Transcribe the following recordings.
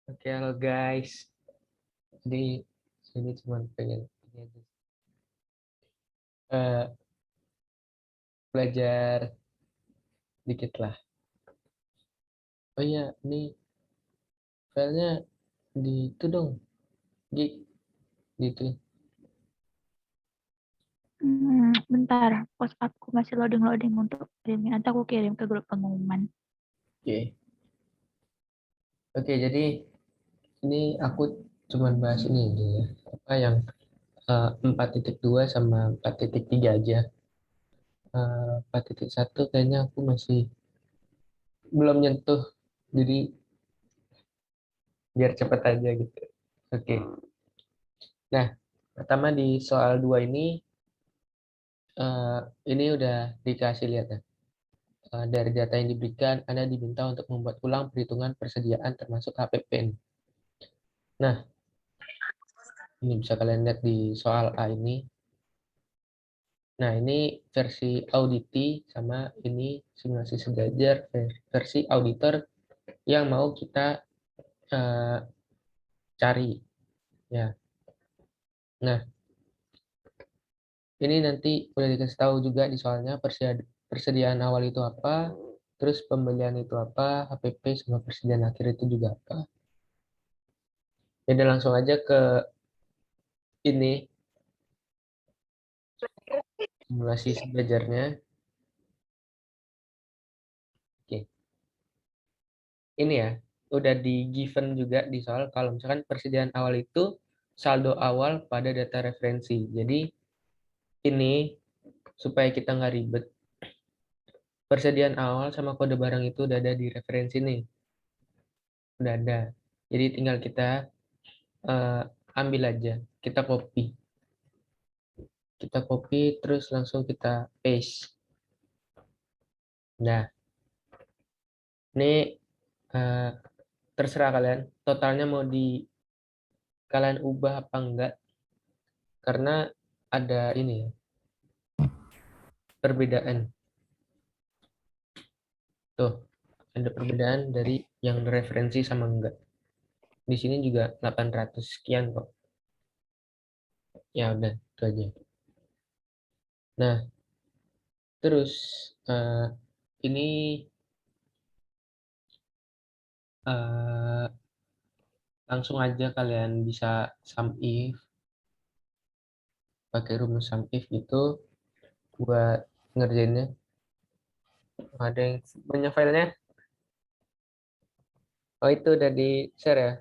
Oke, halo guys. Jadi sini cuma pengen ini aja. Eh, belajar dikit lah. Oh iya, ini filenya di itu dong, gig gitu. Bentar, WhatsAppku masih loading-loading untuk kirimnya. Nanti aku kirim ke grup pengumuman. Oke. Oke, jadi ini aku cuma bahas ini aja ya. Apa yang 4.2 sama 4.3 aja. 4.1 kayaknya aku masih belum nyentuh. Jadi biar cepet aja gitu. Oke. Nah, pertama di soal 2 ini udah dikasih lihat ya. Dari data yang diberikan, Anda diminta untuk membuat ulang perhitungan persediaan termasuk HPP. Nah, ini bisa kalian lihat di soal A ini. Nah, ini versi auditi sama ini simulasi sejajar versi auditor yang mau kita eh, cari. Ya, nah ini nanti udah dikasih tahu juga di soalnya persediaan awal itu apa, terus pembelian itu apa, HPP sama persediaan akhir itu juga apa. Jadi langsung aja ke ini simulasi sejajarnya. Oke, ini ya udah di given juga di soal kalau misalkan persediaan awal itu saldo awal pada data referensi. Jadi ini supaya kita nggak ribet, persediaan awal sama kode barang itu udah ada di referensi nih, udah ada. Jadi tinggal kita eh, ambil aja, kita copy terus langsung kita paste. Nah, ini eh, terserah kalian, totalnya mau di kalian ubah apa enggak, karena ada ini ya, perbedaan. Tuh, ada perbedaan dari yang referensi sama enggak. Di sini juga 800 sekian kok. Ya udah, itu aja. Nah, terus ini eh, langsung aja kalian bisa sum if, pakai rumus sum if gitu buat ngerjainnya. Ada yang punya filenya? Oh, itu udah di share ya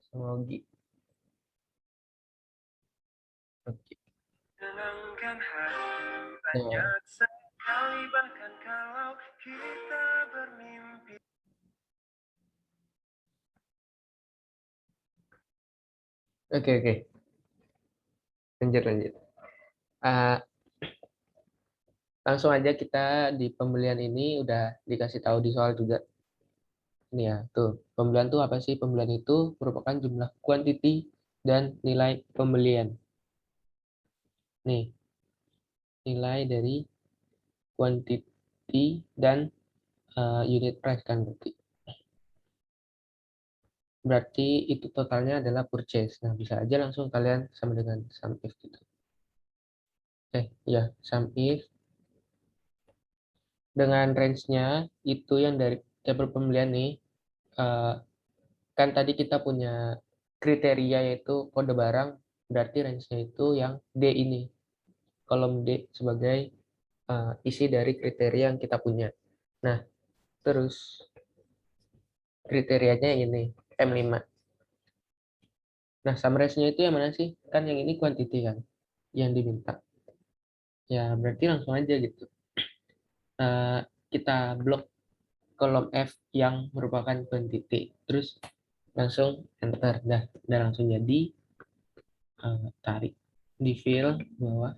sama Ogi. Oke. Tenangkan hati, Nah, banyak sekali bahkan kalau kita bermimpi. oke. Lanjut. Ah, langsung aja kita di pembelian ini udah dikasih tahu di soal juga. Ini ya, tuh. Pembelian tuh apa sih? Pembelian itu merupakan jumlah quantity dan nilai pembelian. Nih, nilai dari quantity dan unit price kan berarti. Berarti itu totalnya adalah purchase. Nah, bisa aja langsung kalian sama dengan sum if gitu. Ya, sum if dengan range-nya itu yang dari tabel pembelian nih. eh, Kan tadi kita punya kriteria yaitu kode barang, berarti range-nya itu yang D ini, kolom D sebagai isi dari kriteria yang kita punya. Nah, terus kriterianya yang ini, M5. Nah, sum range-nya itu yang mana sih? Kan yang ini quantity kan, yang diminta. Ya, berarti langsung aja gitu. Eh, Kita blok kolom F yang merupakan quantity. Terus langsung enter. Dah langsung jadi. Tarik di fill bawah.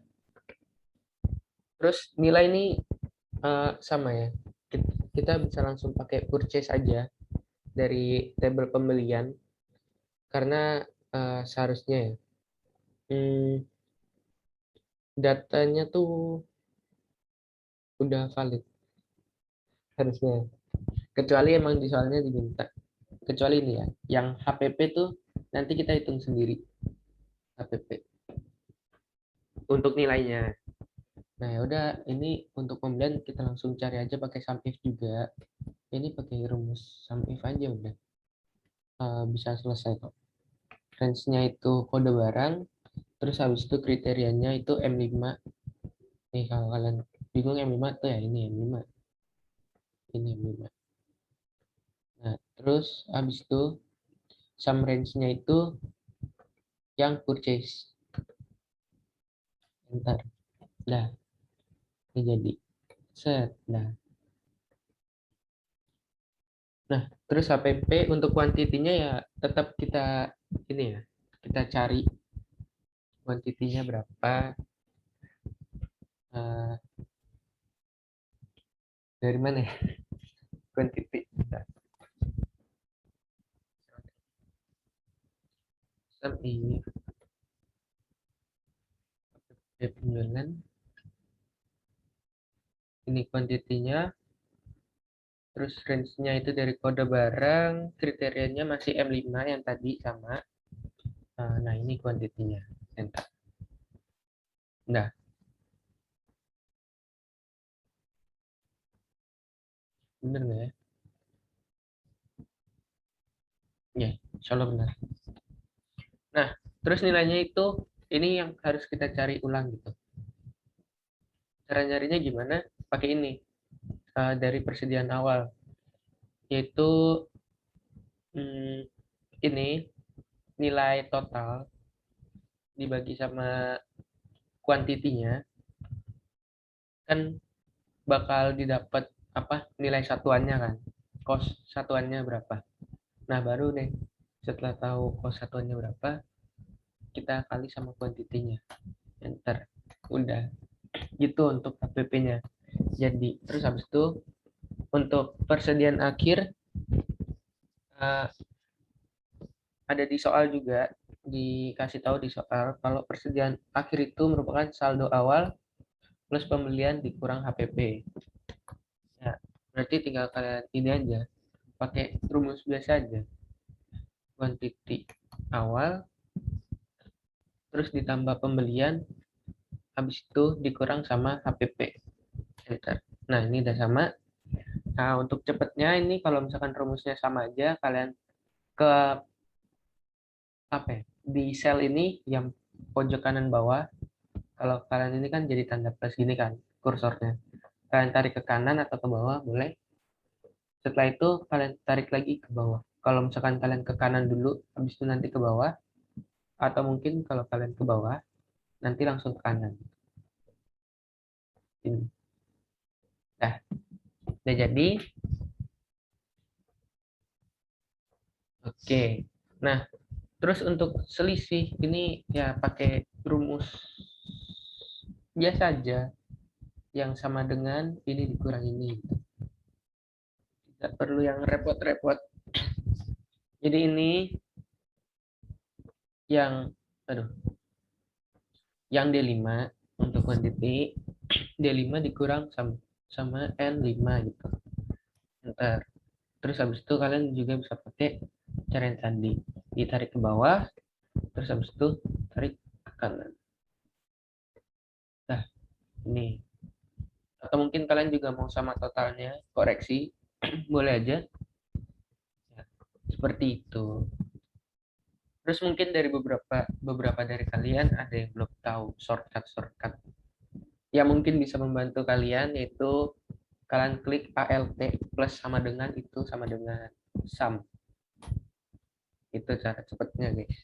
Terus nilai ini sama ya. Kita bisa langsung pakai purchase aja dari tabel pembelian karena seharusnya ya hmm, datanya tuh udah valid harusnya. Kecuali emang di soalnya diminta. kecuali ini ya, yang HPP tuh nanti kita hitung sendiri HPP untuk nilainya. Nah, ya udah, ini untuk pembelian kita langsung cari aja pakai SUMIF juga. Ini pakai rumus SUMIF aja udah. Bisa selesai kok. Range-nya itu kode barang, terus habis itu kriterianya itu M5. Nih, kalau kalian bingung M5 tuh ya ini M5. Ini M5. Nah, terus habis itu sum range-nya itu yang purchase. Bentar. Nah, ini jadi set. Nah, terus HPP untuk kuantitinya ya tetap kita ini ya, kita cari kuantitinya berapa, eh, dari mana ya kuantiti. Bentar. Sum ini penjualan, ini kuantitinya, terus range-nya itu dari kode barang, kriterianya masih M5 yang tadi sama. Nah, ini kuantitinya. Enter. Nah, bener nggak ya? Ya, insya Allah benar. Nah, terus nilainya itu, ini yang harus kita cari ulang gitu. Cara nyarinya gimana? Pakai ini, dari persediaan awal. Yaitu ini nilai total dibagi sama kuantitinya, kan bakal didapat apa nilai satuannya kan, kos satuannya berapa. Nah, baru deh setelah tahu kos satuannya berapa, kita kali sama kuantitinya. Enter. Udah gitu untuk HPP-nya. Jadi terus habis itu untuk persediaan akhir, eh, ada di soal juga, dikasih tahu di soal kalau persediaan akhir itu merupakan saldo awal plus pembelian dikurang HPP. Ya, berarti tinggal kalian ini aja, pakai rumus biasa aja. Kuantiti awal, terus ditambah pembelian, habis itu dikurang sama HPP. Enter. Nah, ini udah sama. Nah, untuk cepatnya ini kalau misalkan rumusnya sama aja, kalian ke apa ya, di sel ini yang pojok kanan bawah, kalau kalian ini kan jadi tanda plus gini kan kursornya. Kalian tarik ke kanan atau ke bawah boleh. Setelah itu kalian tarik lagi ke bawah. Kalau misalkan kalian ke kanan dulu, habis itu nanti ke bawah, atau mungkin kalau kalian ke bawah, nanti langsung ke kanan. Ini. Nah, udah jadi. Oke. Nah, terus untuk selisih ini ya pakai rumus biasa aja yang sama dengan ini dikurang ini. Tidak perlu yang repot-repot. Jadi ini yang aduh, yang D5 untuk quantity, D5 dikurang sama N5 gitu. Ntar. Terus habis itu kalian juga bisa pakai cara yang tadi. Ditarik ke bawah, terus habis itu tarik ke kanan. Nah, ini. Atau mungkin kalian juga mau sama totalnya, koreksi, boleh aja. Ya, seperti itu. Terus mungkin dari beberapa dari kalian ada yang belum tahu shortcut. Yang mungkin bisa membantu kalian yaitu kalian klik ALT plus sama dengan itu sama dengan sum. Itu cara cepatnya, guys.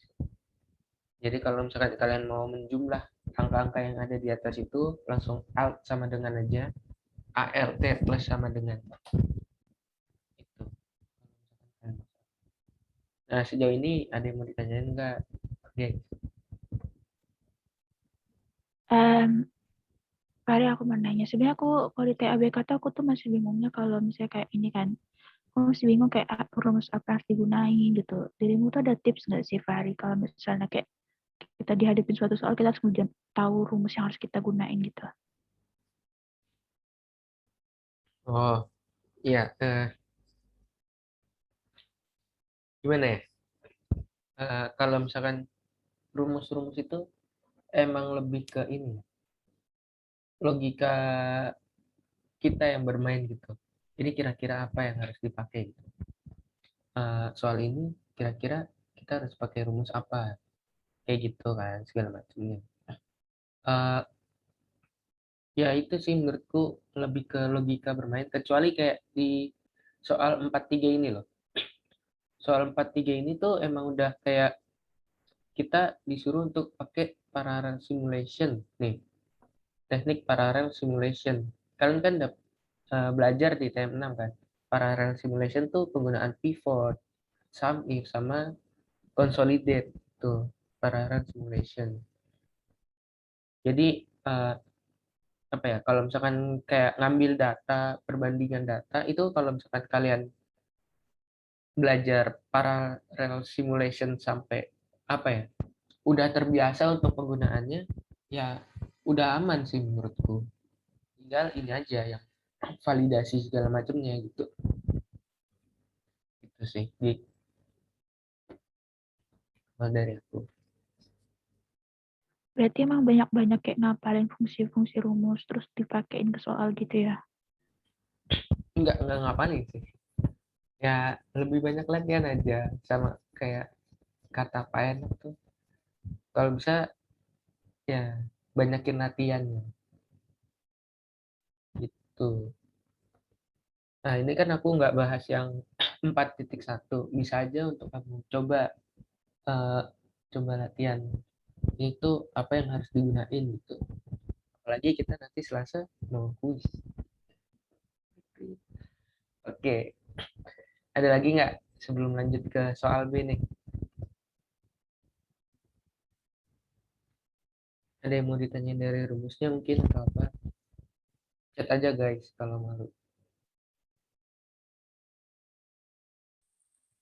Jadi kalau misalkan kalian mau menjumlah angka-angka yang ada di atas itu, langsung alt sama dengan aja, ALT plus sama dengan itu. Nah, sejauh ini ada yang mau ditanyain nggak, guys? Fahri, aku mau nanya. Sebenarnya aku kalau di TABK tuh aku tuh masih bingungnya kalau misalnya kayak ini kan. Aku masih bingung kayak rumus apa yang harus digunain gitu. Dirimu tuh ada tips nggak sih Fahri kalau misalnya kayak kita dihadapin suatu soal kita harus kemudian tahu rumus yang harus kita gunain gitu. Oh, iya. gimana ya? Kalau misalkan rumus-rumus itu emang lebih ke ini, logika kita yang bermain gitu. Jadi kira-kira apa yang harus dipakai gitu. Soal ini kira-kira kita harus pakai rumus apa, kayak gitu kan, segala macamnya. Eh, Ya itu sih menurutku lebih ke logika bermain, kecuali kayak di soal 4-3 ini loh. Soal 4-3 ini tuh emang udah kayak kita disuruh untuk pakai parallel simulation nih, teknik parallel simulation. Kalian kan udah belajar di TM6 kan. Parallel simulation tuh penggunaan pivot, sum if sama consolidate tuh parallel simulation. Jadi eh, apa ya, kalau misalkan kayak ngambil data, perbandingan data itu, kalau misalkan kalian belajar parallel simulation sampai apa ya, udah terbiasa untuk penggunaannya, ya udah aman sih menurutku. Tinggal ini aja yang validasi segala macamnya gitu. Itu sih kalau dari aku. Berarti emang banyak-banyak kayak ngapalin fungsi-fungsi rumus terus dipakein ke soal gitu ya. Enggak ngapain sih. Ya lebih banyak latihan aja, sama kayak kata Pak Enak tuh. Kalau bisa ya banyakin latihannya gitu. Nah, ini kan aku nggak bahas yang 4.1. Bisa aja untuk kamu coba eh, coba latihan itu apa yang harus digunain gitu. Apalagi kita nanti Selasa mau kuis. Oke, ada lagi nggak sebelum lanjut ke soal B nih? Ada yang mau ditanya dari rumusnya mungkin atau apa? Chat aja guys kalau malu.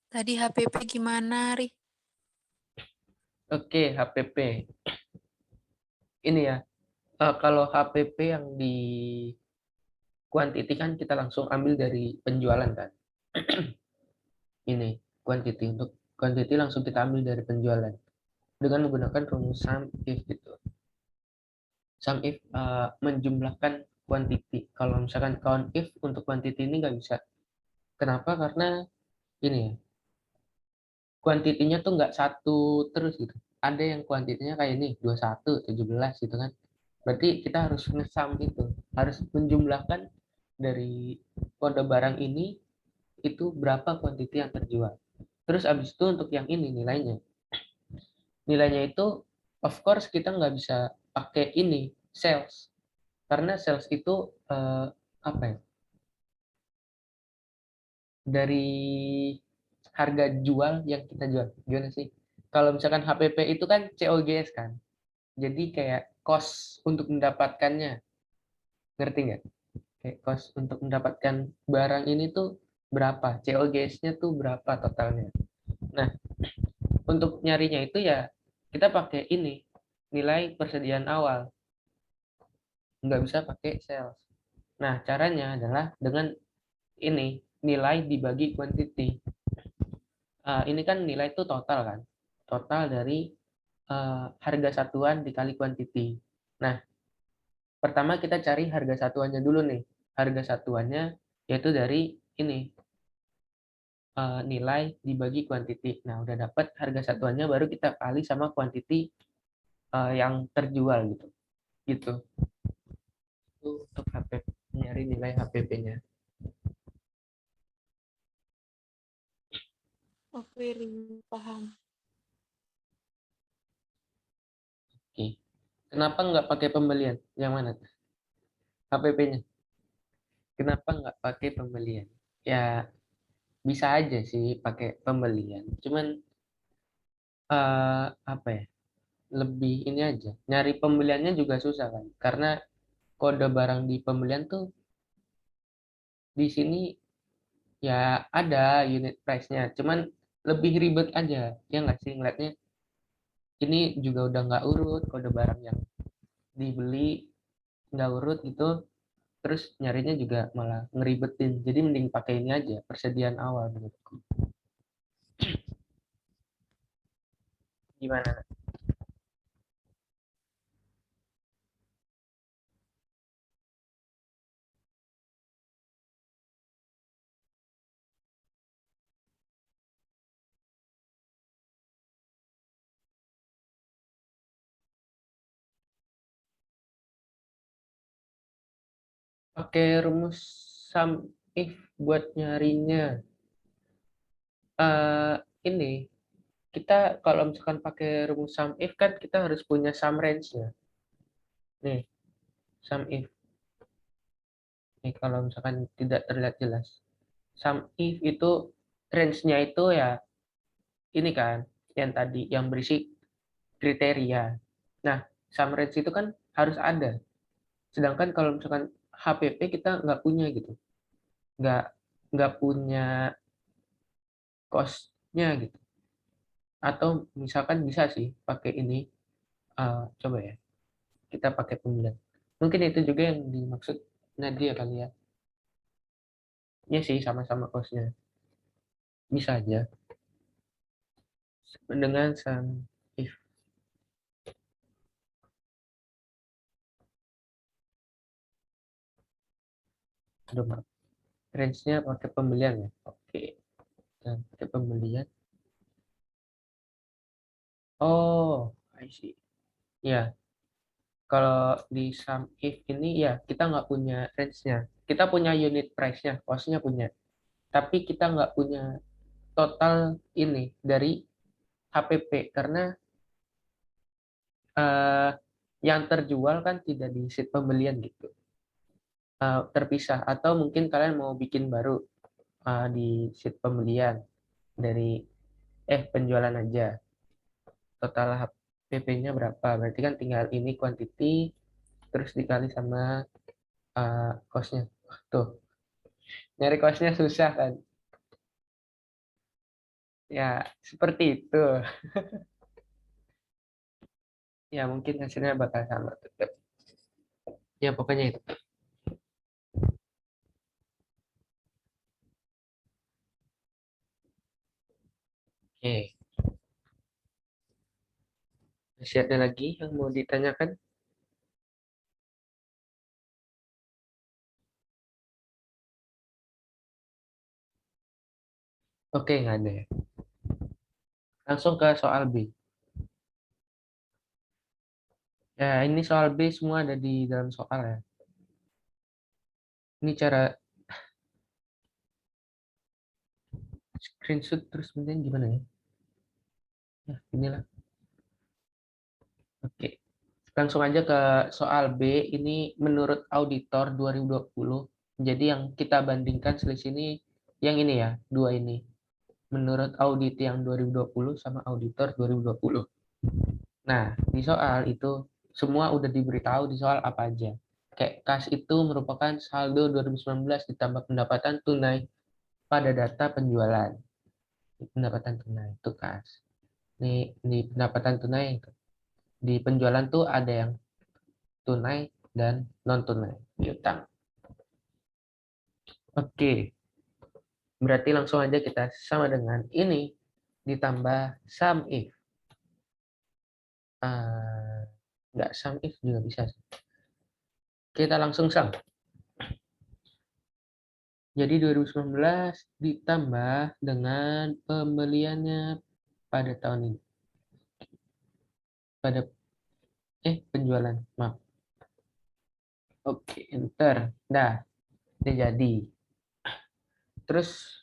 Tadi HPP gimana, Ri? Oke, HPP. Ini ya, kalau HPP yang di quantity kan kita langsung ambil dari penjualan kan. Ini quantity, untuk quantity langsung kita ambil dari penjualan dengan menggunakan rumus sum if gitu. Sum if menjumlahkan quantity. Kalau misalkan count if untuk quantity ini nggak bisa. Kenapa? Karena ini ya, kuantitinya tuh nggak satu terus gitu. Ada yang kuantitinya kayak ini 21, 17 gitu kan. Berarti kita harus ngesam itu, harus menjumlahkan dari kode barang ini itu berapa kuantiti yang terjual. Terus abis itu untuk yang ini nilainya. Nilainya itu of course kita nggak bisa pakai ini sales, karena sales itu apa ya, dari harga jual yang kita jual. Gimana sih? Kalau misalkan HPP itu kan COGS kan. Jadi kayak cost untuk mendapatkannya. Ngerti nggak? Kayak cost untuk mendapatkan barang ini tuh berapa? COGS-nya tuh berapa totalnya. Nah, untuk nyarinya itu ya kita pakai ini, nilai persediaan awal. Nggak bisa pakai sales. Nah, caranya adalah dengan ini, nilai dibagi quantity. Ini kan nilai itu total kan, total dari harga satuan dikali quantity. Nah, pertama kita cari harga satuannya dulu nih. Harga satuannya yaitu dari ini, nilai dibagi quantity. Nah, udah dapat harga satuannya, baru kita kali sama quantity yang terjual gitu. Gitu. Itu untuk HPP, nyari nilai HPP-nya. Oke, Ri, paham. Oke. Kenapa nggak pakai pembelian? Yang mana? HPP-nya. Kenapa nggak pakai pembelian? Ya, bisa aja sih pakai pembelian. Cuman apa ya? Lebih ini aja. Nyari pembeliannya juga susah kan? Karena kode barang di pembelian tuh di sini ya ada unit price-nya. Cuman lebih ribet aja. Ya nggak sih ngeliatnya? Ini juga udah nggak urut, kode barang yang dibeli nggak urut gitu. Terus nyarinya juga malah ngeribetin. Jadi mending pakai ini aja, persediaan awal menurutku. Gimana? Oke, rumus sum if buat nyarinya. Eh ini kita kalau misalkan pakai rumus sum if kan kita harus punya sum range-nya. Nih, sum if. Nih kalau misalkan tidak terlihat jelas. Sum if itu range-nya itu ya ini kan yang tadi yang berisi kriteria. Nah, sum range itu kan harus ada. Sedangkan kalau misalkan HPP kita nggak punya gitu. Nggak nggak punya cost-nya gitu. Atau misalkan bisa sih pakai ini. Coba ya, kita pakai pemilihan. Mungkin itu juga yang dimaksud Nadia kali ya. Ya sih, sama-sama cost-nya. Bisa aja. Dengan sum if. Aduh, maaf. Range-nya pakai pembelian ya. Oke. Dan pakai pembelian. Oh, I see. Ya, kalau di sum if ini ya kita nggak punya range-nya. Kita punya unit price-nya, cost-nya punya. Tapi kita nggak punya total ini dari HPP karena eh, yang terjual kan tidak di sheet pembelian gitu. Terpisah atau mungkin kalian mau bikin baru di sheet pembelian dari penjualan aja. Total HPP-nya berapa? Berarti kan tinggal ini quantity terus dikali sama cost-nya. Tuh, nyari cost-nya susah kan? Ya, seperti itu. Ya, mungkin hasilnya bakal sama tetap. Ya, pokoknya itu. Oke. Masih ada lagi yang mau ditanyakan? Oke, nggak ada ya. Langsung ke soal B. Ya, ini soal B semua ada di dalam soal ya. Ini cara screenshot terus kemudian gimana ya? Ya, inilah. Oke. Langsung aja ke soal B. Ini menurut auditor 2020. Jadi yang kita bandingkan selisih ini yang ini ya, dua ini. Menurut audit yang 2020 sama auditor 2020. Nah, di soal itu semua udah diberitahu di soal apa aja. Kayak kas itu merupakan saldo 2019 ditambah pendapatan tunai pada data penjualan. Pendapatan tunai itu kas. Ini pendapatan tunai itu. Di penjualan tuh ada yang tunai dan non tunai piutang. Oke, berarti langsung aja kita sama dengan ini ditambah sum if. Nggak sum if juga bisa. Kita langsung sum. Jadi 2019 ditambah dengan pembeliannya pada tahun ini. Pada penjualan, maaf. Oke, enter. Nah, ini jadi. Terus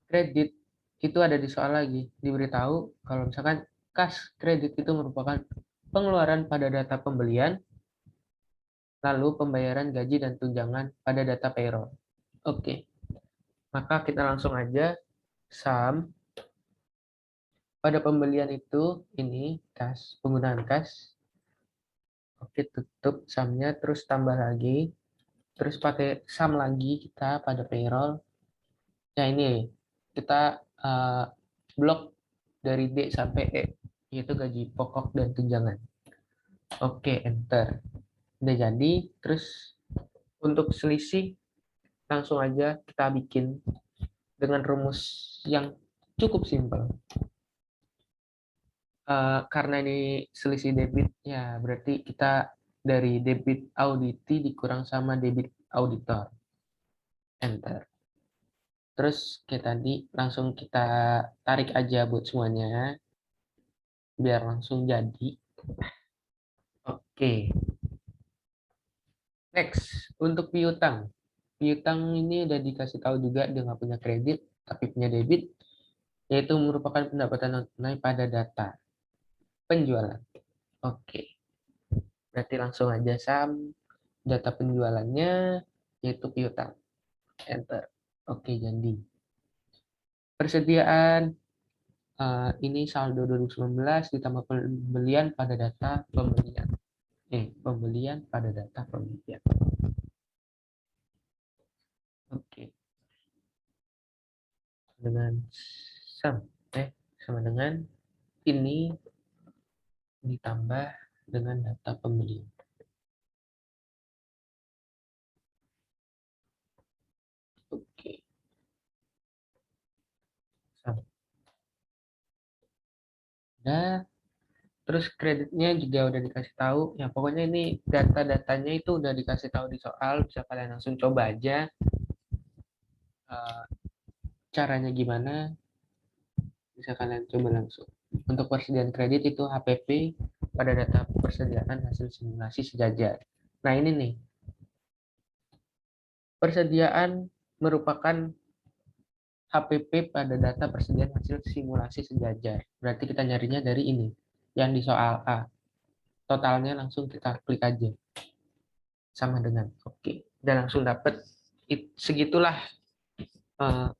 kredit itu ada di soal lagi. Diberitahu kalau misalkan kas kredit itu merupakan pengeluaran pada data pembelian, lalu pembayaran gaji dan tunjangan pada data payroll. Oke, maka kita langsung aja sum pada pembelian itu ini kas, penggunaan kas. Oke, tutup sumnya, terus tambah lagi. Terus pakai sum lagi kita pada payroll. Nah, ini kita blok dari D sampai E, yaitu gaji pokok dan tunjangan. Oke, enter. Udah jadi. Terus untuk selisih, langsung aja kita bikin dengan rumus yang cukup simpel. karena ini selisih debit, ya berarti kita dari debit auditi dikurang sama debit auditor. Enter. Terus kayak tadi langsung kita tarik aja buat semuanya biar langsung jadi. Oke. Next, untuk piutang. Piutang ini udah dikasih tahu juga dia nggak punya kredit tapi punya debit, yaitu merupakan pendapatan non tunai pada data penjualan. Oke. Berarti langsung aja data penjualannya yaitu piutang. Enter. Oke, jadi. Persediaan ini saldo 2019 ditambah pembelian pada data pembelian. Pembelian pada data pembelian. Oke. Dengan sama dengan ini ditambah dengan data pembelian. Oke. Sama. Nah, terus kreditnya juga udah dikasih tahu. Ya, pokoknya ini data-datanya itu udah dikasih tahu di soal. Bisa kalian langsung coba aja caranya gimana. Bisa kalian coba langsung. Untuk persediaan kredit itu HPP pada data persediaan hasil simulasi sejajar. Nah, ini nih. Persediaan merupakan HPP pada data persediaan hasil simulasi sejajar. Berarti kita nyarinya dari ini. Yang di soal A. Totalnya langsung kita klik aja. Sama dengan oke. Dan langsung dapat segitulah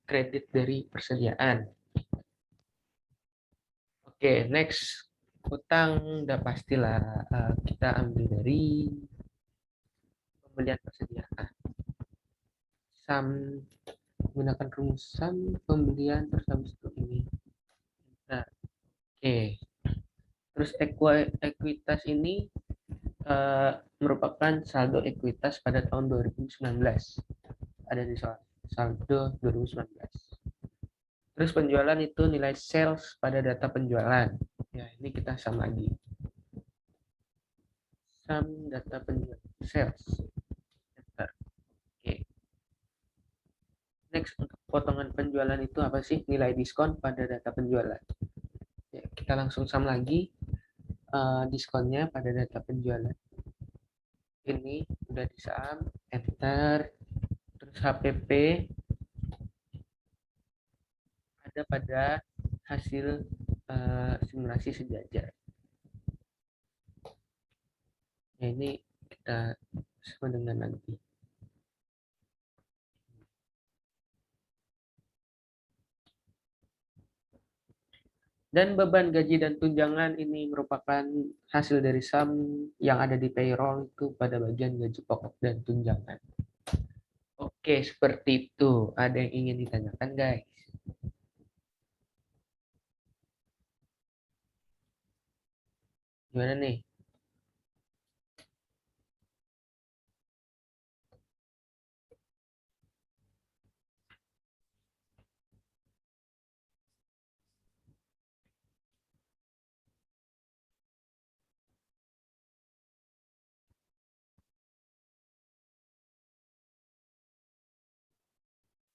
kredit dari persediaan. Oke, next. Utang udah pastilah kita ambil dari pembelian persediaan. Sum menggunakan rumus sum pembelian terus habis itu ini. Nah, oke. Terus ekuitas ini merupakan saldo ekuitas pada tahun 2019. Ada di saldo 2019. Terus penjualan itu nilai sales pada data penjualan. Ya, ini kita sum lagi. Sum data penjualan sales. Oke. Next, untuk potongan penjualan itu apa sih? Nilai diskon pada data penjualan. Ya, kita langsung sum lagi diskonnya pada data penjualan. Ini udah disam, enter. Terus HPP ada pada hasil simulasi sejajar. Ya, ini kita sama dengan nanti. Dan beban gaji dan tunjangan ini merupakan hasil dari sum yang ada di payroll itu pada bagian gaji pokok dan tunjangan. Oke, seperti itu. Ada yang ingin ditanyakan, guys? Gimana nih?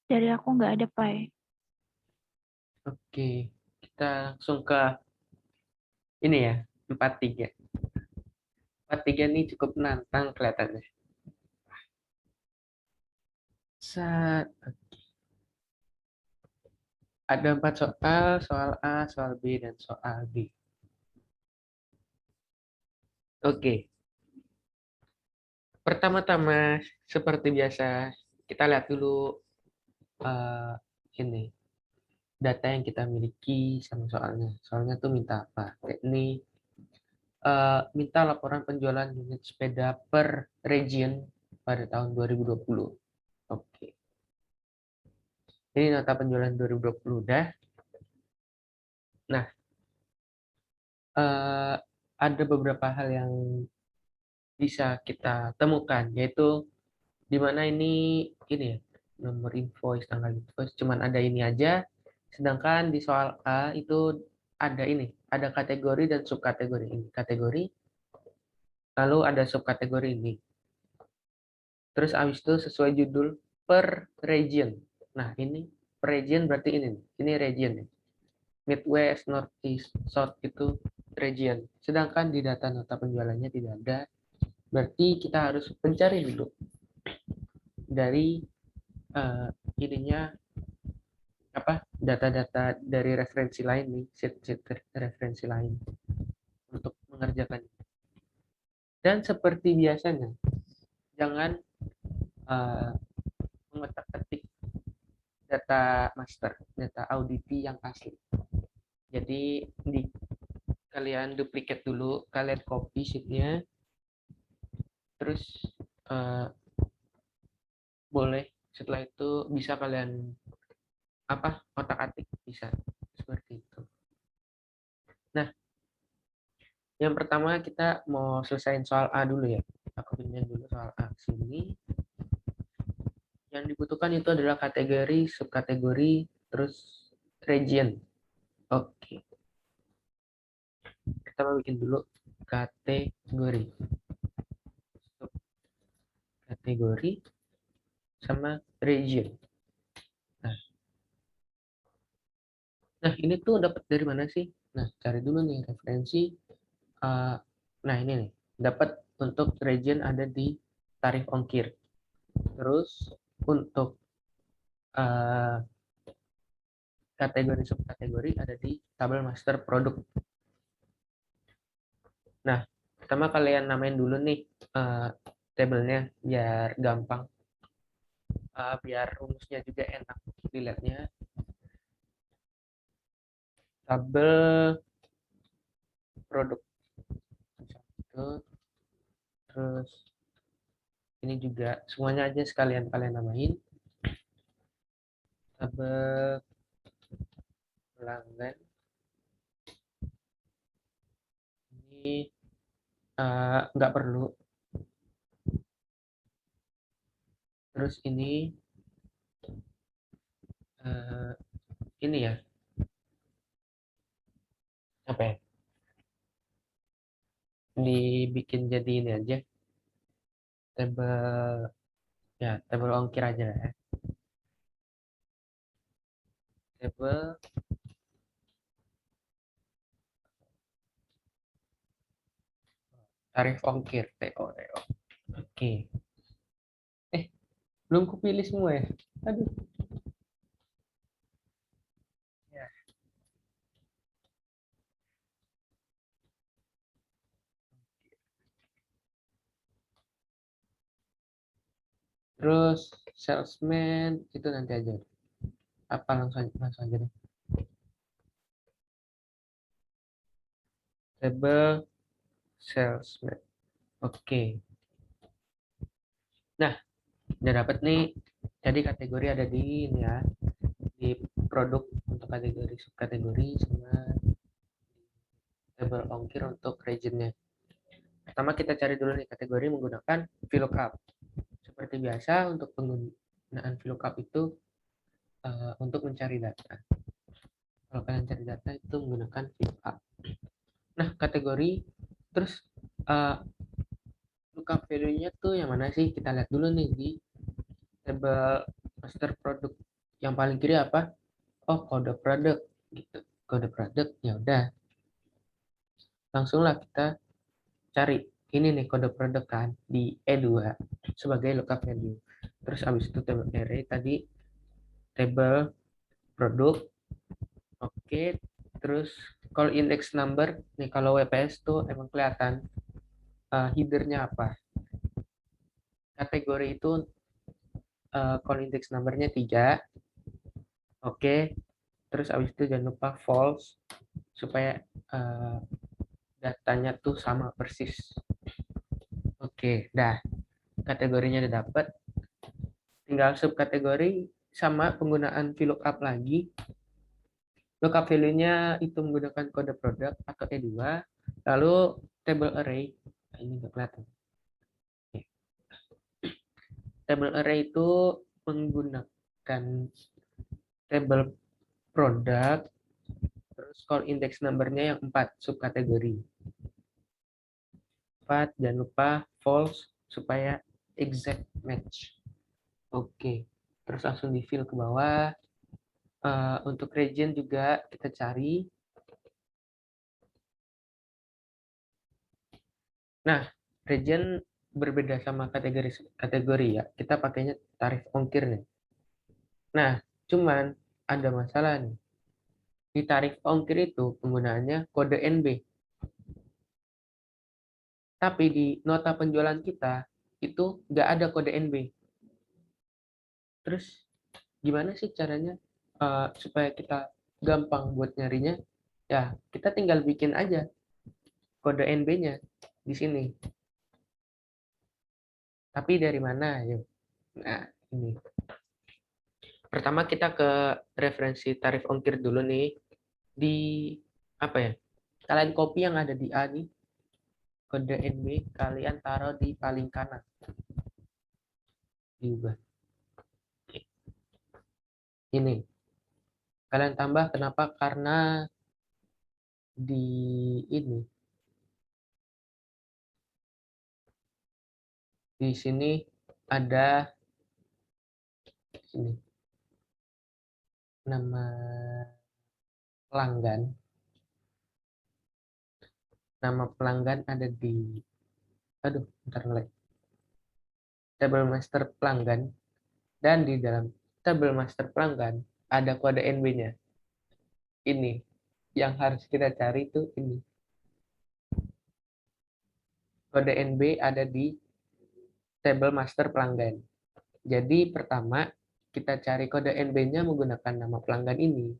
Dari aku nggak ada, Pai. Oke, kita langsung ke ini ya, 43. 43 ini cukup menantang kelihatannya. Ada 4 soal A, soal B, dan soal B. Oke. Pertama-tama, seperti biasa, kita lihat dulu ini data yang kita miliki sama soalnya. Soalnya tuh minta apa? Kayak ini minta laporan penjualan unit sepeda per region pada tahun 2020. Oke. Ini nota penjualan 2020 udah. Nah, ada beberapa hal yang bisa kita temukan, yaitu di mana ini ya, nomor invoice, tanggal invoice, cuman ada ini aja. Sedangkan di soal A itu ada ada kategori dan subkategori ini. Kategori, lalu ada subkategori ini. Terus habis itu sesuai judul per region. Nah, ini per region berarti ini. Ini region. Midwest, Northeast, South itu region. Sedangkan di data nota penjualannya tidak ada. Berarti kita harus mencari dulu dari ininya apa data-data dari referensi lain nih, sheet referensi lain untuk mengerjakan. Dan seperti biasanya, jangan mengotak-atik data master, data auditi yang asli. Jadi kalian duplicate dulu, kalian copy sheetnya, terus boleh setelah itu bisa kalian otak-atik bisa seperti itu. Nah, yang pertama kita mau selesaiin soal A dulu ya. Aku pindahin dulu soal A sini. Yang dibutuhkan itu adalah kategori, subkategori, terus region. Oke. Kita mau bikin dulu kategori. Kategori sama region. Nah, ini tuh dapat dari mana sih? Nah, cari dulu nih referensi. Nah, ini nih. Dapat untuk region ada di tarif ongkir. Terus untuk kategori subkategori ada di tabel master produk. Nah, pertama kalian namain dulu nih tabelnya biar gampang. Biar rumusnya juga enak dilihatnya. Tabel produk. Terus ini juga semuanya aja sekalian kalian namain. Tabel pelanggan. Ini nggak perlu. Terus ini ya. Apa ya? Dibikin jadi ini aja. Tabel ongkir aja lah ya. Tabel tarif ongkir TO. Oke. Belum kupilih semua ya. Aduh. Ya. Terus salesman itu nanti aja. Apa langsung aja deh. Tabel salesman. Oke. Nah, udah dapat nih. Jadi kategori ada di ini ya. Di produk untuk kategori subkategori sama tabel ongkir untuk regionnya. Pertama kita cari dulu nih kategori menggunakan VLOOKUP. Seperti biasa untuk penggunaan VLOOKUP itu untuk mencari data. Kalau kalian cari data itu menggunakan VLOOKUP. Nah, kategori terus lookup value-nya tuh yang mana sih? Kita lihat dulu nih di tabel master produk. Yang paling kiri apa? Oh, kode produk gitu. Kode produk ya udah. Langsunglah kita cari ini nih kode produk kan di E2 sebagai lookup value. Terus habis itu table array tadi table produk. Oke, terus kalau index number nih kalau WPS tuh emang kelihatan header-nya apa. Kategori itu kalau index number-nya 3. Oke. Terus habis itu jangan lupa false supaya datanya tuh sama persis. Oke, dah. Kategorinya udah dapat. Tinggal subkategori sama penggunaan VLOOKUP lagi. Lookup value-nya itu menggunakan kode produk atau E2. Lalu table array. Nah, ini nggak kelihatan. Oke. Table array itu menggunakan table produk terus call index number-nya yang 4 subkategori. 4, jangan lupa false supaya exact match. Oke, terus langsung di fill ke bawah. Untuk region juga kita cari. Nah, region berbeda sama kategori ya. Kita pakainya tarif ongkir nih. Nah, cuman ada masalah nih. Di tarif ongkir itu penggunaannya kode NB. Tapi di nota penjualan kita itu nggak ada kode NB. Terus gimana sih caranya supaya kita gampang buat nyarinya? Ya, kita tinggal bikin aja kode NB-nya di sini. Tapi dari mana? Yuk. Nah, ini. Pertama kita ke referensi tarif ongkir dulu nih. Di apa ya? Kalian copy yang ada di A nih. Kode NB kalian taruh di paling kanan. Diubah. Oke. Ini. Kalian tambah kenapa? Karena di ini. Di sini ada ini. Nama pelanggan. Nama pelanggan ada di bentar ngelag. Table master pelanggan, dan di dalam table master pelanggan ada kode NB-nya. Ini yang harus kita cari itu ini. Kode NB ada di table master pelanggan. Jadi pertama kita cari kode NB-nya menggunakan nama pelanggan ini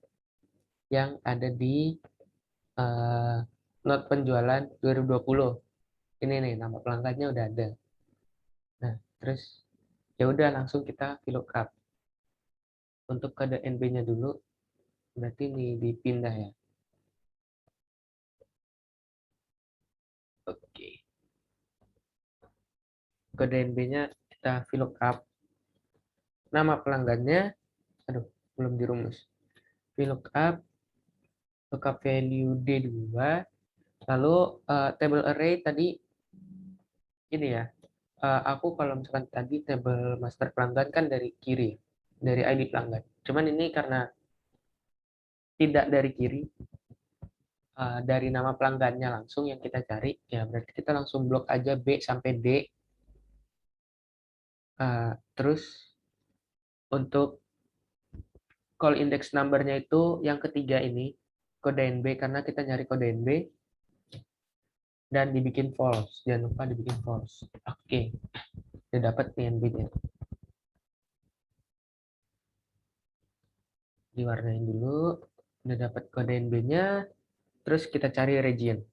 yang ada di not penjualan 2020. Ini nih nama pelanggannya udah ada. Nah, terus ya udah langsung kita VLOOKUP. Untuk kode NB-nya dulu berarti ini dipindah ya. Oke. Kode NB-nya kita VLOOKUP. Nama pelanggannya belum dirumus. VLOOKUP lookup value D2, lalu table array tadi ini ya. Aku kalau misalkan tadi table master pelanggan kan dari kiri, dari ID pelanggan. Cuman ini karena tidak dari kiri, dari nama pelanggannya langsung yang kita cari, ya berarti kita langsung blok aja B sampai D. Terus untuk call index number-nya itu yang ketiga ini, kode NB, karena kita nyari kode NB, dan dibikin false. Jangan lupa dibikin false. Oke, udah dapat nih NB-nya. Diwarnain dulu, udah dapat kode NB-nya, terus kita cari region.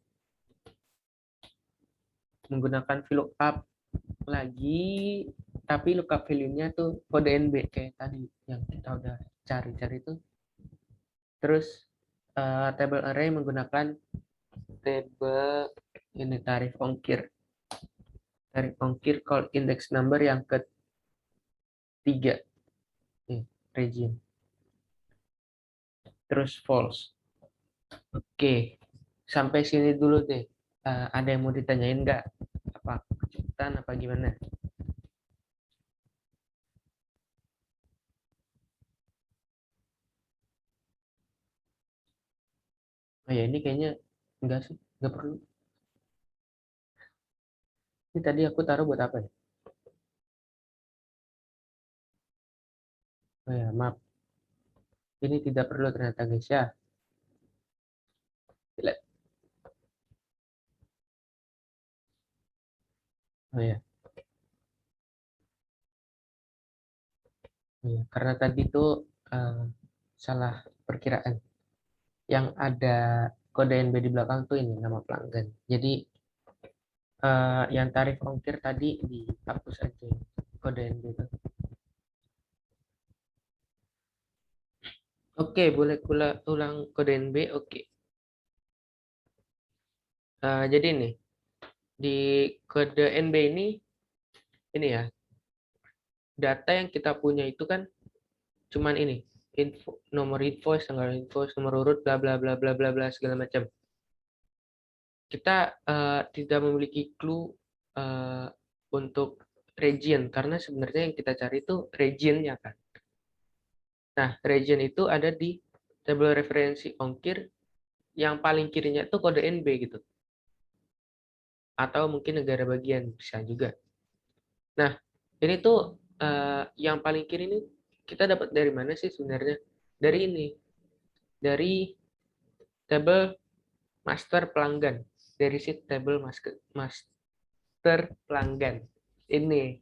Menggunakan VLOOKUP lagi, tapi lookup value-nya tuh kode NB kayak tadi yang kita udah cari-cari itu. Terus table array menggunakan table ini tarif ongkir. Tarif ongkir call index number yang ketiga. Region. Terus false. Oke, sampai sini dulu deh. Ada yang mau ditanyain nggak? Apa kejutan apa gimana? Oh ya, ini kayaknya enggak sih, enggak perlu. Ini tadi aku taruh buat apa ya? Oh ya, maaf. Ini tidak perlu ternyata guys ya. Oh ya. Oh ya. Karena tadi itu salah perkiraan. Yang ada kode NB di belakang tuh ini nama pelanggan. Jadi yang tarif ongkir tadi dihapus aja kode NB itu. Oke, boleh ulang kode NB. Oke. Jadi nih di kode NB ini ya, data yang kita punya itu kan cuman ini nomor invoice, tanggal invoice, nomor urut, bla bla bla bla bla bla segala macam. Kita tidak memiliki clue untuk region karena sebenarnya yang kita cari itu regionnya kan. Nah, region itu ada di tabel referensi ongkir yang paling kirinya itu kode NB gitu. Atau mungkin negara bagian bisa juga. Nah, ini tuh yang paling kiri ini kita dapat dari mana sih sebenarnya? Dari ini. Dari tabel master pelanggan. Dari sheet tabel master pelanggan. Ini.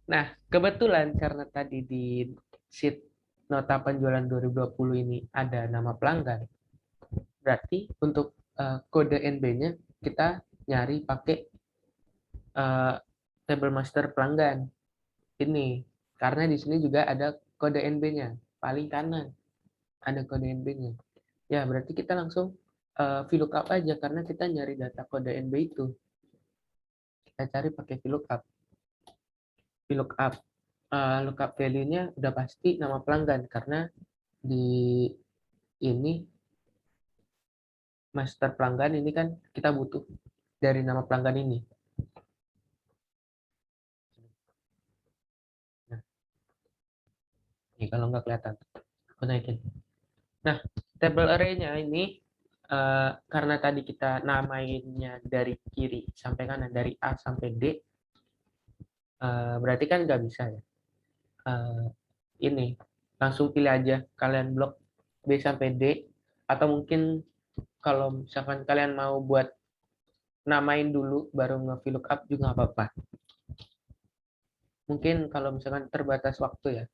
Nah, kebetulan karena tadi di sheet nota penjualan 2020 ini ada nama pelanggan, berarti untuk kode NB-nya kita nyari pakai tabel master pelanggan ini. Karena di sini juga ada kode NB-nya, paling kanan ada kode NB-nya. Ya, berarti kita langsung VLOOKUP aja karena kita nyari data kode NB itu. Kita cari pakai VLOOKUP. VLOOKUP lookup value-nya udah pasti nama pelanggan karena di ini master pelanggan ini kan kita butuh dari nama pelanggan ini. Nah, ini kalau nggak kelihatan, aku naikin. Nah, table array-nya ini karena tadi kita namainnya dari kiri sampai kanan, dari A sampai D, berarti kan nggak bisa ya. Ini langsung pilih aja kalian blok B sampai D, atau mungkin kalau misalkan kalian mau buat namain dulu baru nge-VLOOKUP juga nggak apa-apa. Mungkin kalau misalkan terbatas waktu ya,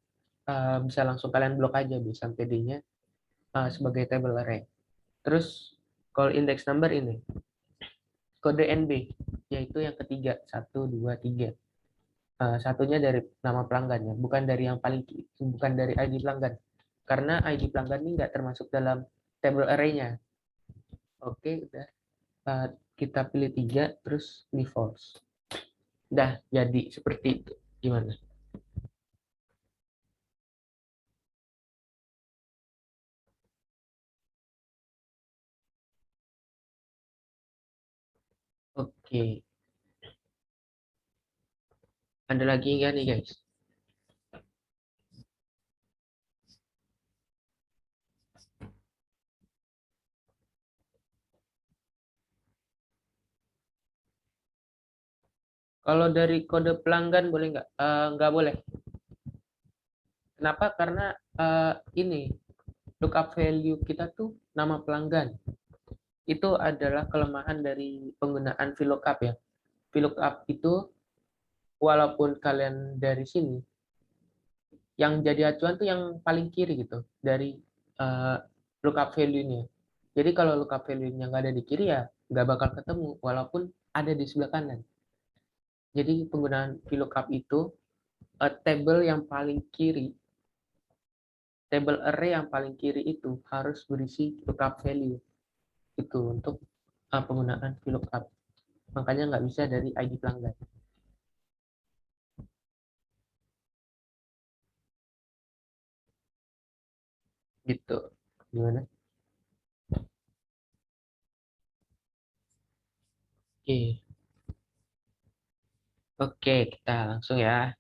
bisa langsung kalian blok aja B sampai D-nya sebagai table array. Terus kalau index number ini, kode NB, yaitu yang ketiga, 1, 2, 3. Satunya dari nama pelanggannya, bukan dari yang paling bukan dari ID pelanggan. Karena ID pelanggan ini nggak termasuk dalam table array-nya. Oke, udah. Kita pilih 3, terus di false. Udah jadi seperti itu. Gimana? Oke. Ada lagi nggak nih, guys? Kalau dari kode pelanggan boleh nggak? Nggak boleh. Kenapa? Karena ini lookup value kita tuh nama pelanggan. Itu adalah kelemahan dari penggunaan VLOOKUP ya. VLOOKUP itu walaupun kalian dari sini, yang jadi acuan tuh yang paling kiri gitu dari lookup value-nya. Jadi kalau lookup value-nya nggak ada di kiri ya nggak bakal ketemu walaupun ada di sebelah kanan. Jadi penggunaan VLOOKUP itu table yang paling kiri, table array yang paling kiri itu harus berisi lookup value. Itu untuk penggunaan VLOOKUP. Makanya nggak bisa dari ID pelanggan. Gitu. Gimana? Oke. Oke, kita langsung ya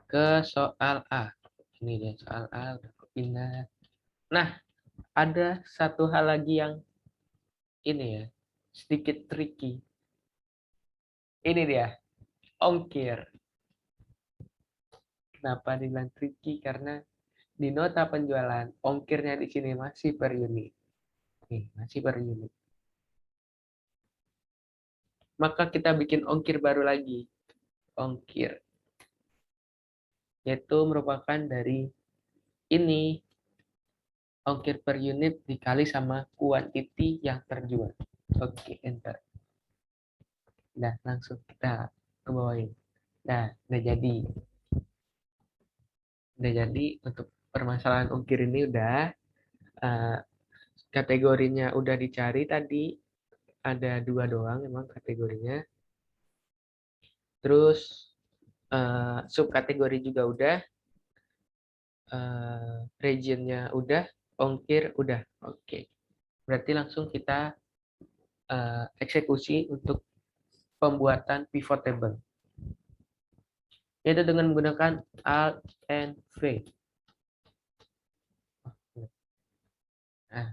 ke soal A. Ini dia soal A, udah aku pindah. Nah, ada satu hal lagi yang ini ya, sedikit tricky. Ini dia, ongkir. Kenapa dibilang tricky? Karena di nota penjualan, ongkirnya di sini masih per unit. Nih, masih per unit. Maka kita bikin ongkir baru lagi. Ongkir. Yaitu merupakan dari ini, ongkir per unit dikali sama kuantiti yang terjual. Oke, enter. Nah, langsung kita ke bawahin. Nah, udah jadi. Udah jadi untuk permasalahan ongkir ini udah. Kategorinya udah dicari tadi. Ada 2 doang emang kategorinya. Terus subkategori juga udah. regionnya udah, ongkir udah. Oke. Berarti langsung kita eksekusi untuk pembuatan pivot table. Yaitu dengan menggunakan Alt and V. Nah,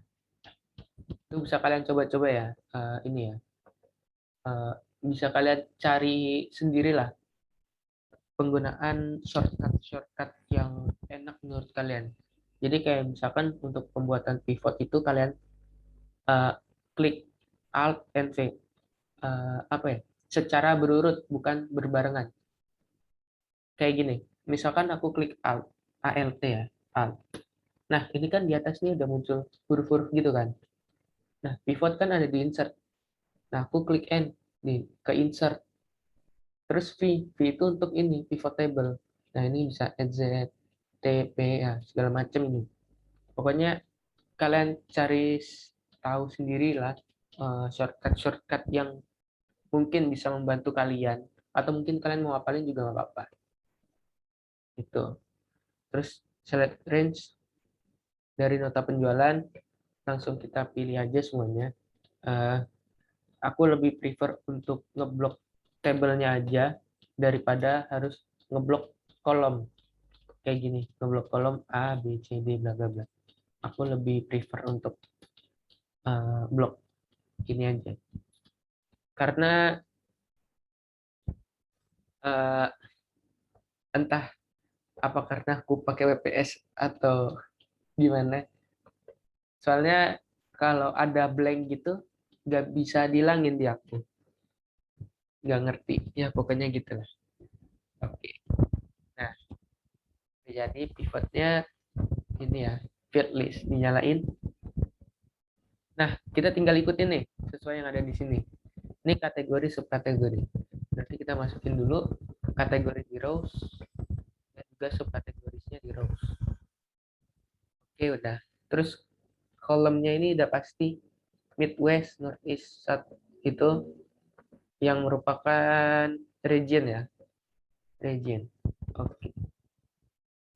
itu bisa kalian coba-coba ya. Ini ya. Bisa kalian cari sendirilah penggunaan shortcut yang enak menurut kalian. Jadi kayak misalkan untuk pembuatan pivot itu kalian klik Alt and V. Apa ya? Secara berurut, bukan berbarengan. Kayak gini. Misalkan aku klik Alt, ALT ya, Alt. Nah, ini kan di atas nih udah muncul huruf-huruf gitu kan. Nah, pivot kan ada di insert. Nah, aku klik N nih ke insert. Terus V itu untuk ini pivot table. Nah, ini bisa Z, T, P ya, segala macam ini. Pokoknya kalian cari tahu sendirilah shortcut yang mungkin bisa membantu kalian, atau mungkin kalian mau hafalin juga nggak apa-apa. Itu. Terus select range dari nota penjualan, langsung kita pilih aja semuanya. Aku lebih prefer untuk ngeblok tabelnya aja daripada harus ngeblok kolom kayak gini, ngeblok kolom A, B, C, D, bla bla bla. Aku lebih prefer untuk blok ini aja. Karena entah apa karena aku pakai WPS atau gimana. Soalnya kalau ada blank gitu, nggak bisa dihilangin di aku. Nggak ngerti. Ya pokoknya gitu lah. Oke. Nah, jadi pivotnya ini ya, field list dinyalain. Nah, kita tinggal ikutin nih sesuai yang ada di sini. Ini kategori subkategori. Nanti kita masukin dulu kategori di rows dan juga subkategorisnya di rows. Oke, udah. Terus kolomnya ini udah pasti Midwest, Northeast, South itu yang merupakan region ya. Region. Oke.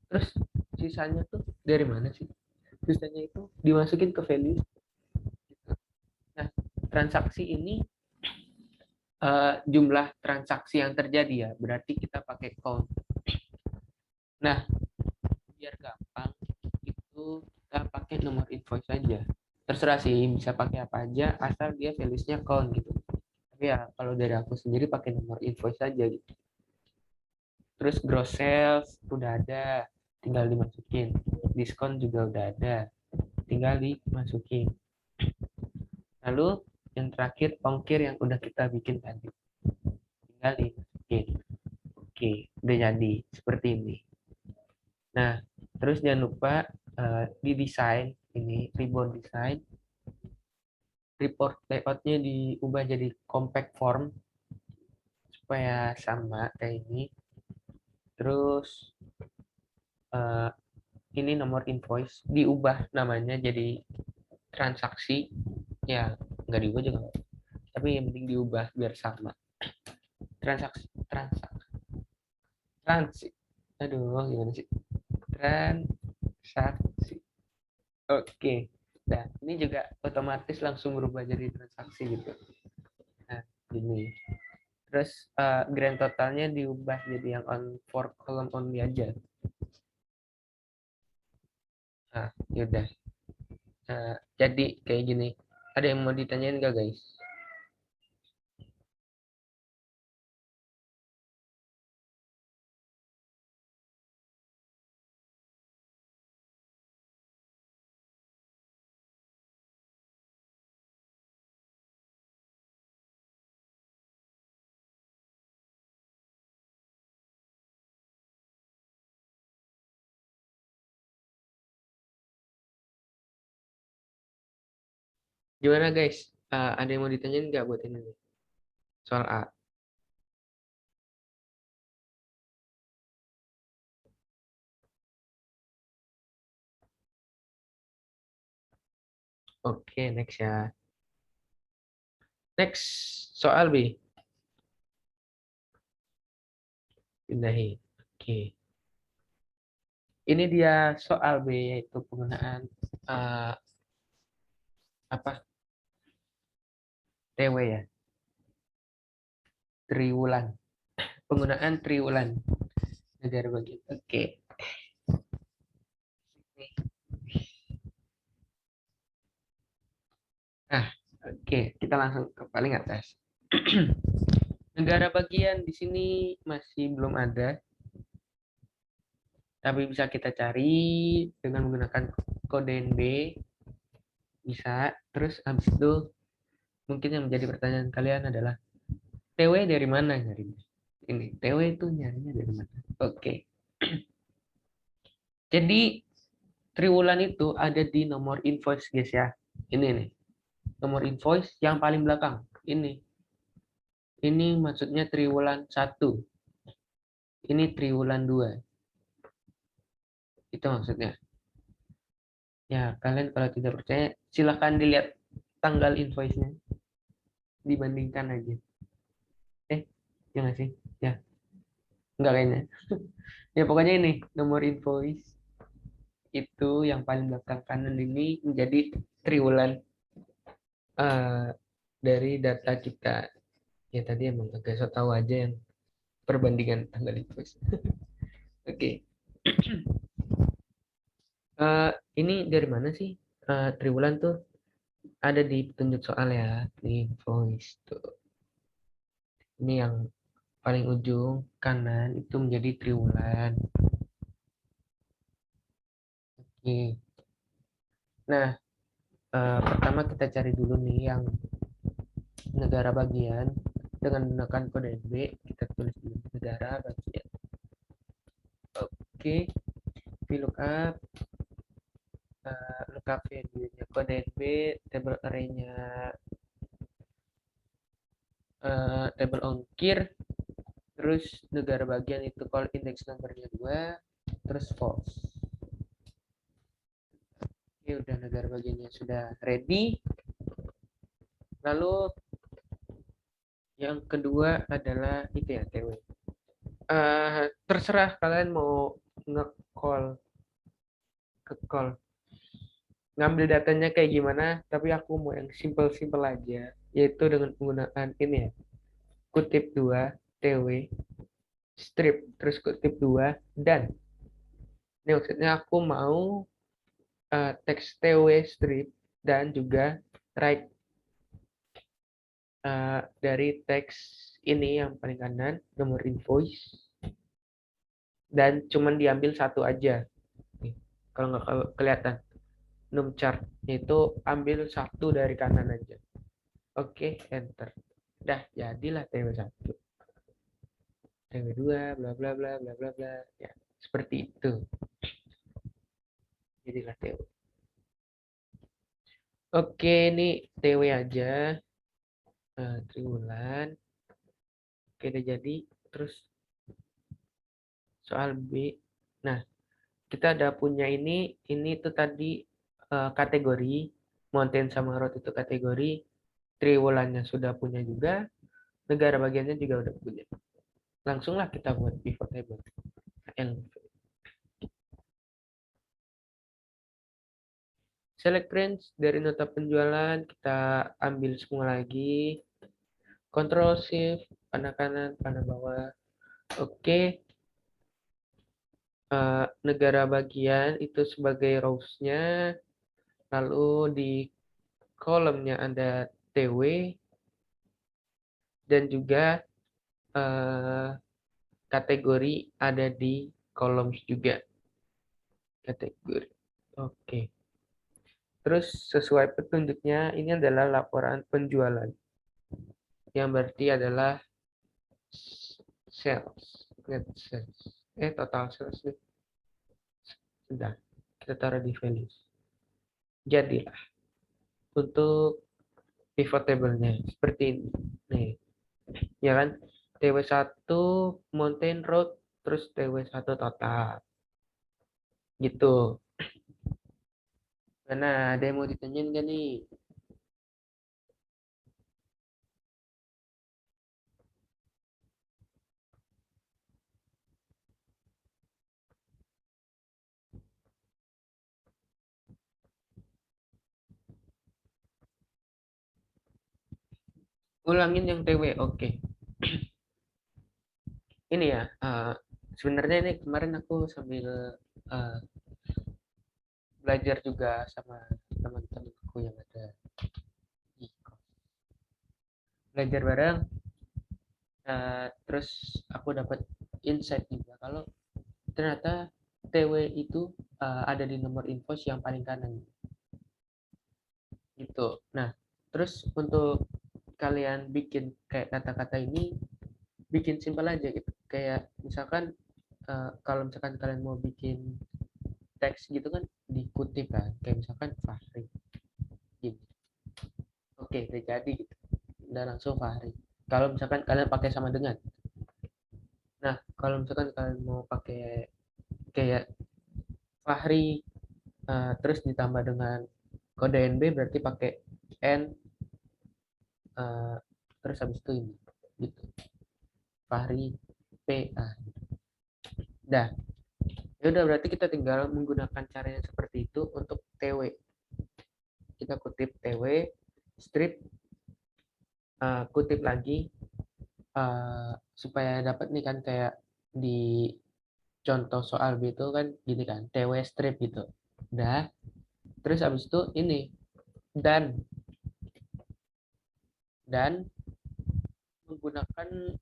Terus sisanya tuh dari mana sih? Sisanya itu dimasukin ke value. Nah, transaksi ini jumlah transaksi yang terjadi ya, berarti kita pakai count. Nah, biar gampang itu kita pakai nomor invoice saja. Terserah sih, bisa pakai apa aja asal dia values-nya count gitu. Tapi ya kalau dari aku sendiri pakai nomor invoice saja gitu. Terus gross sales udah ada, tinggal dimasukin. Diskon juga udah ada, tinggal dimasukin. Lalu yang terakhir ongkir yang udah kita bikin tadi, tinggal dimasukin. Oke, udah jadi seperti ini. Nah, terus jangan lupa di desain ini ribbon design, report layoutnya diubah jadi compact form supaya sama kayak ini. Terus ini nomor invoice diubah namanya jadi transaksi, ya nggak diubah juga, tapi yang penting diubah biar sama. Transaksi, aduh gimana sih, transaksi. Oke. Nah, ini juga otomatis langsung berubah jadi transaksi gitu. Nah, gini. Terus grand totalnya diubah jadi yang on for column only aja. Nah, yaudah. Jadi kayak gini. Ada yang mau ditanyain nggak guys? Gimana guys? Ada yang mau ditanyain nggak buat ini nih? Soal A. Oke, next ya. Next, soal B. Pindahin. Oke. Ini dia soal B, yaitu penggunaan apa TW ya, triwulan. Penggunaan triwulan negara bagian. Oke. Nah, oke, kita langsung ke paling atas. Negara bagian di sini masih belum ada, tapi bisa kita cari dengan menggunakan kode NB. Bisa. Terus habis itu mungkin yang menjadi pertanyaan kalian adalah TW dari mana nyarinya? Ini TW itu nyarinya dari mana? Oke. Jadi triwulan itu ada di nomor invoice guys ya. Ini nih. Nomor invoice yang paling belakang. Ini maksudnya triwulan 1. Ini triwulan 2. Itu maksudnya. Ya, kalian kalau tidak percaya silahkan dilihat tanggal invoice-nya. Dibandingkan aja. Ya nggak sih? Ya, enggak kayaknya. Ya pokoknya ini nomor invoice itu yang paling belakang kanan ini menjadi triwulan dari data kita. Ya tadi emang agak so tahu aja yang perbandingan tanggal invoice. Oke. Ini dari mana sih? Triwulan tuh ada di petunjuk soal ya, di invoice tuh. Ini yang paling ujung kanan itu menjadi triwulan. Oke. Nah, pertama kita cari dulu nih yang negara bagian dengan menggunakan kode NB. Kita tulis dulu negara bagian. Oke, VLOOKUP, lookup value-nya kode NB, table array-nya table ongkir, terus negara bagian itu call index number-nya 2, terus false. Oke, udah negara bagiannya sudah ready. Lalu yang kedua adalah itu ya TW. Terserah kalian mau nge-call ke call ngambil datanya kayak gimana, tapi aku mau yang simple-simple aja, yaitu dengan penggunaan ini ya, kutip 2 TW strip terus kutip 2 dan ini maksudnya aku mau teks TW strip dan juga write dari teks ini yang paling kanan nomor invoice dan cuman diambil satu aja. Nih, kalau nggak kelihatan num chart itu ambil satu dari kanan aja. Oke, enter. Dah jadilah TW1, TW2, bla bla bla bla bla bla. Ya, seperti itu. Jadilah TW. Oke, ini TW aja. Triwulan. Oke, udah jadi. Terus soal B. Nah, kita ada punya ini tuh tadi kategori mountain sama road itu kategori, triwulannya sudah punya juga, negara bagiannya juga udah punya. Langsunglah kita buat pivot table. Select range dari nota penjualan kita ambil semua lagi. Control Shift panah kanan panah bawah. Oke. Negara bagian itu sebagai rows-nya. Lalu di kolomnya ada TW dan juga kategori ada di kolom juga. Kategori. Oke. Terus sesuai petunjuknya ini adalah laporan penjualan. Yang berarti adalah sales. Net sales. Total sales nih. Sudah. Kita taruh di values. Jadilah. Untuk pivot table-nya. Seperti ini. Nih. Ya kan? TW1 Mountain Road. Terus TW1 total. Gitu. Mana ada yang mau ditanyain nggak nih? Ulangin yang TW, oke. Ini ya, sebenarnya ini kemarin aku sambil belajar juga sama teman-temanku yang ada di kos. Belajar bareng, terus aku dapat insight juga kalau ternyata TW itu ada di nomor invoice yang paling kanan gitu. Nah, terus untuk kalian bikin kayak kata-kata ini bikin simpel aja gitu. Kayak misalkan kalau misalkan kalian mau bikin teks gitu kan dikutip kan. Kayak misalkan Fahri gitu. Oke, udah jadi gitu. Udah langsung Fahri. Kalau misalkan kalian pakai sama dengan. Nah, kalau misalkan kalian mau pakai kayak Fahri terus ditambah dengan kode NB berarti pakai N terus habis itu ini gitu. Fahri PA. Dah. Ya udah berarti kita tinggal menggunakan caranya seperti itu untuk TW. Kita kutip TW, strip, kutip lagi supaya dapat nih kan kayak di contoh soal B itu kan gini kan, TW strip gitu. Udah. Terus habis itu ini dan menggunakan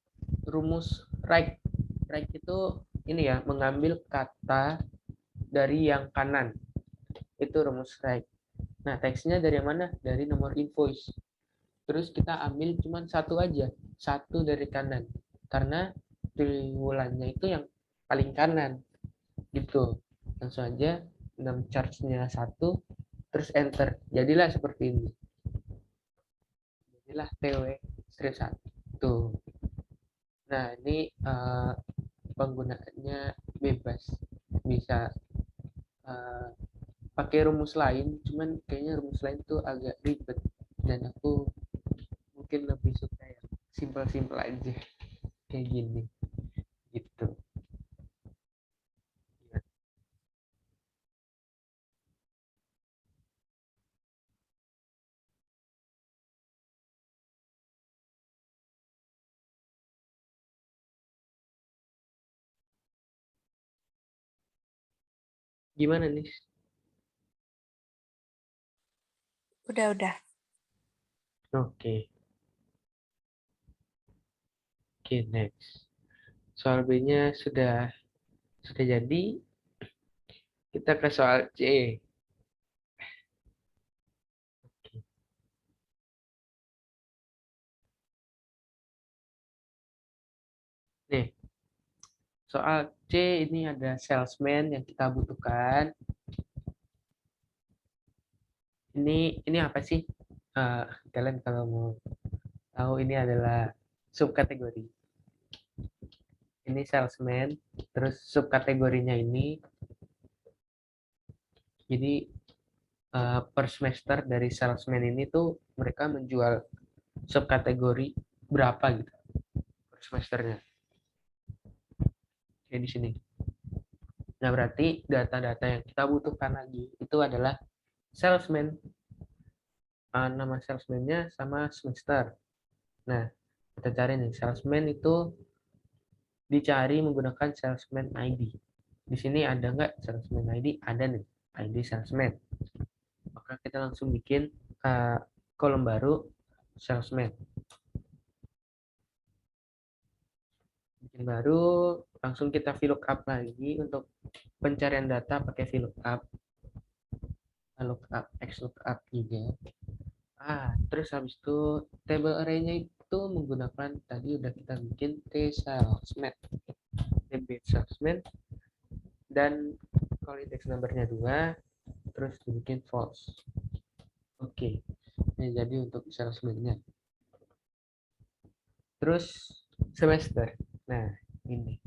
rumus right. Right itu ini ya, mengambil kata dari yang kanan. Itu rumus right. Nah, teksnya dari mana? Dari nomor invoice. Terus kita ambil cuma satu aja, satu dari kanan. Karena triwulannya itu yang paling kanan. Gitu. Langsung aja 6 charge-nya satu, terus enter. Jadilah seperti ini. Jadilah TW strip 1. Nah, ini penggunaannya bebas. Bisa pakai rumus lain, cuman kayaknya rumus lain tuh agak ribet. Dan aku mungkin lebih suka yang simpel-simpel aja. Kayak gini. Gitu. Gimana nih? Udah. Oke. Oke, next. Soal B-nya sudah jadi. Kita ke soal C. Nih, soal C ini ada salesman yang kita butuhkan. Ini apa sih? Kalian kalau mau tahu ini adalah subkategori. Ini salesman, terus subkategorinya ini. Jadi per semester dari salesman ini tuh mereka menjual subkategori berapa gitu per semesternya. Kayak di sini. Nah, berarti data-data yang kita butuhkan lagi itu adalah salesman. Nama salesman-nya sama semester. Nah, kita cari nih, salesman itu dicari menggunakan salesman ID. Di sini ada nggak salesman ID? Ada nih, ID salesman. Maka kita langsung bikin kolom baru, salesman. Bikin baru, langsung kita VLOOKUP lagi untuk pencarian data pakai VLOOKUP. Lookup, XLOOKUP juga. Terus habis itu table array-nya itu menggunakan tadi udah kita bikin T-salesman. TB salesman dan kalau index number-nya 2 terus dibikin false. Oke. Ini jadi untuk salesman-nya. Terus semester. Nah, ini.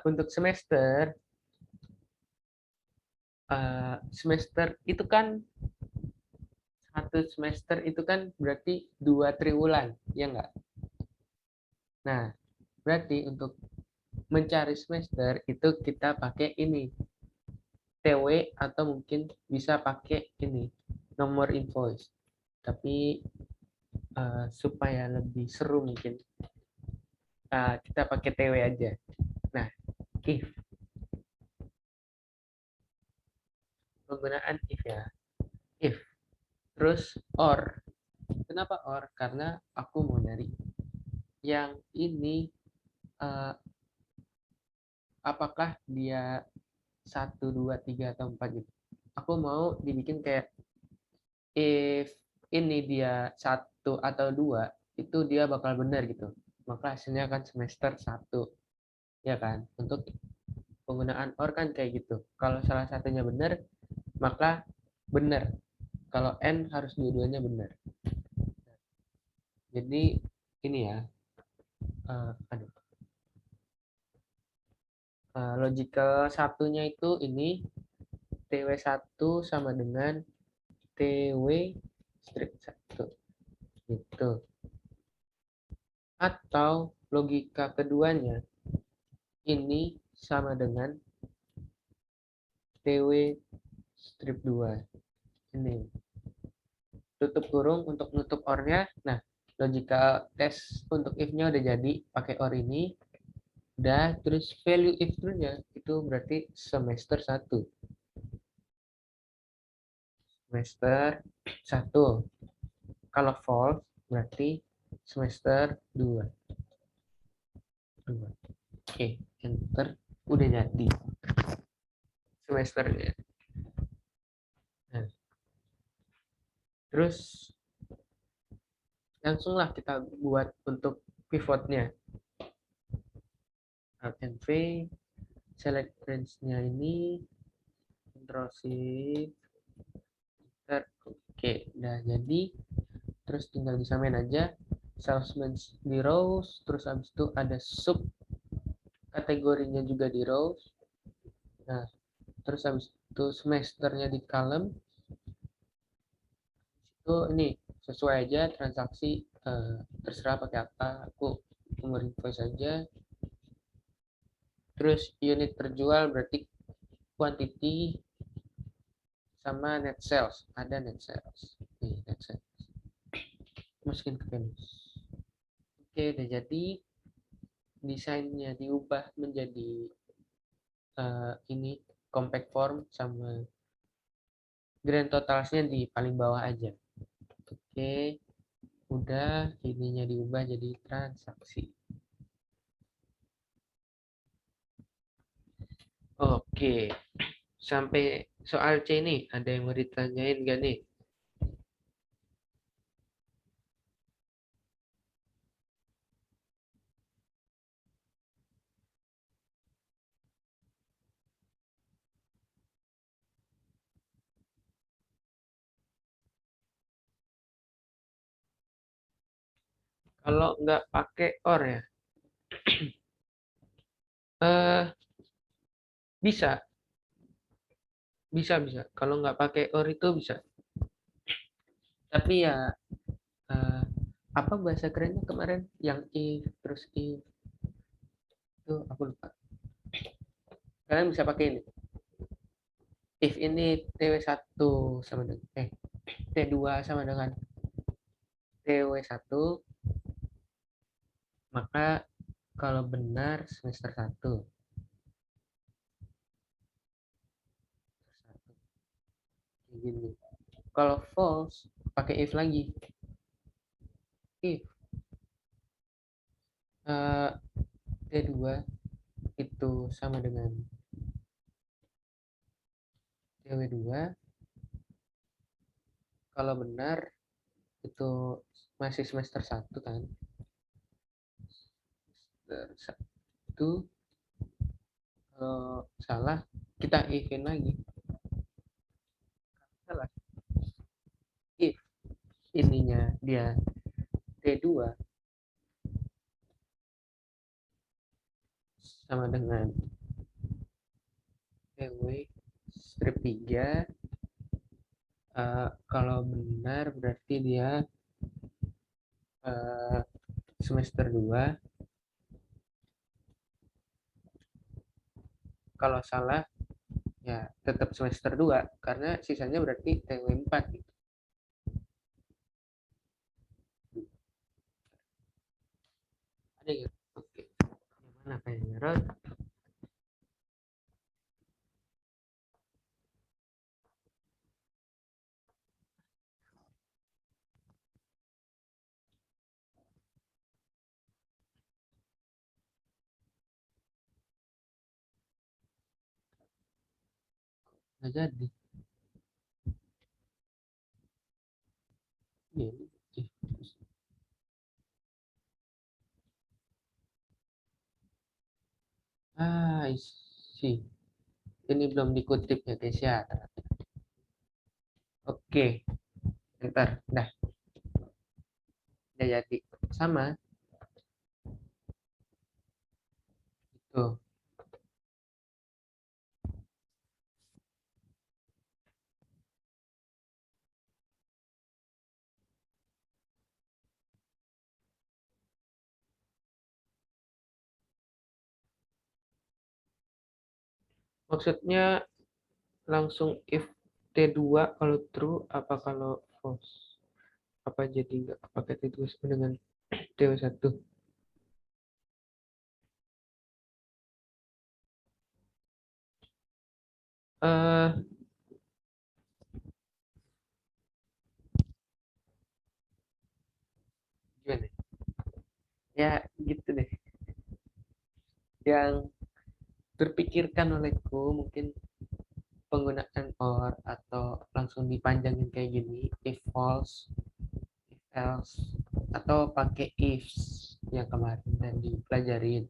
Untuk semester itu kan satu semester itu kan berarti 2 triwulan, ya enggak? Nah, berarti untuk mencari semester itu kita pakai ini TW atau mungkin bisa pakai ini nomor invoice. Tapi supaya lebih seru mungkin kita pakai TW aja. Nah, if. Penggunaan if ya. If. Terus or. Kenapa or? Karena aku mau nyari yang ini apakah dia 1, 2, 3, atau 4 gitu. Aku mau dibikin kayak if ini dia 1 atau 2, itu dia bakal benar gitu. Maka hasilnya akan semester 1. Ya kan? Untuk penggunaan or kan kayak gitu. Kalau salah satunya benar, maka benar. Kalau N harus dua-duanya benar. Jadi ini ya. Logical satunya itu ini TW1 sama dengan TW strip 1 gitu. Atau logika keduanya ini sama dengan TW strip 2 ini. Tutup kurung untuk nutup or-nya. Nah, logika tes untuk if-nya udah jadi pakai or ini. Udah, terus value if true-nya itu berarti semester 1. Semester 1. Kalau false berarti semester 2. Oke, enter. Udah jadi semesternya. Nah, terus langsunglah kita buat untuk pivotnya. Alt and V, select range-nya ini, Ctrl Shift, Enter. Oke, udah jadi. Terus tinggal disamain aja. Salesman di rows, terus habis itu ada sub kategorinya juga di rows. Nah, terus habis itu semesternya di column. Itu ini sesuai aja transaksi, terserah pakai apa. Aku nomor invoice saja. Terus unit terjual berarti quantity sama net sales. Ada net sales. Nih, net sales. Masukin ke Venus. Oke, udah jadi. Desainnya diubah menjadi ini compact form sama grand totalsnya di paling bawah aja. Oke, udah ininya diubah jadi transaksi. Oke, sampai soal C nih, ada yang mau ditanyain gak nih? Kalau nggak pakai or ya, bisa, bisa. Kalau nggak pakai or itu bisa. Tapi ya, apa bahasa kerennya kemarin? Yang if, terus if. Itu aku lupa. Kalian bisa pakai ini. If ini TW1 sama dengan, T2 sama dengan TW1, maka kalau benar semester 1. Gini. Kalau false, pakai if lagi. If T2 itu sama dengan TW2, kalau benar itu masih semester 1 kan. Semester 1, kalau salah kita if-in lagi. Salah. If ininya dia T2 sama dengan TW strip 3, kalau benar berarti dia semester 2. Kalau salah ya tetap semester 2 karena sisanya berarti TW 4 gitu. Ya, oke. Gimana kayaknya, Rod? Nggak jadi. Iya, ini. Isi. Ini belum dikutip ya, guys ya. Oke, ntar. Dah, udah jadi. Sama. Tuh. Maksudnya langsung if T2 kalau true, apa kalau false? Apa jadi nggak pakai T2 sama dengan T1? Eh, gimana? Ya, gitu deh. Yang terpikirkan olehku mungkin penggunaan or atau langsung dipanjangin kayak gini, if false, if else, atau pakai ifs yang kemarin dan dipelajarin.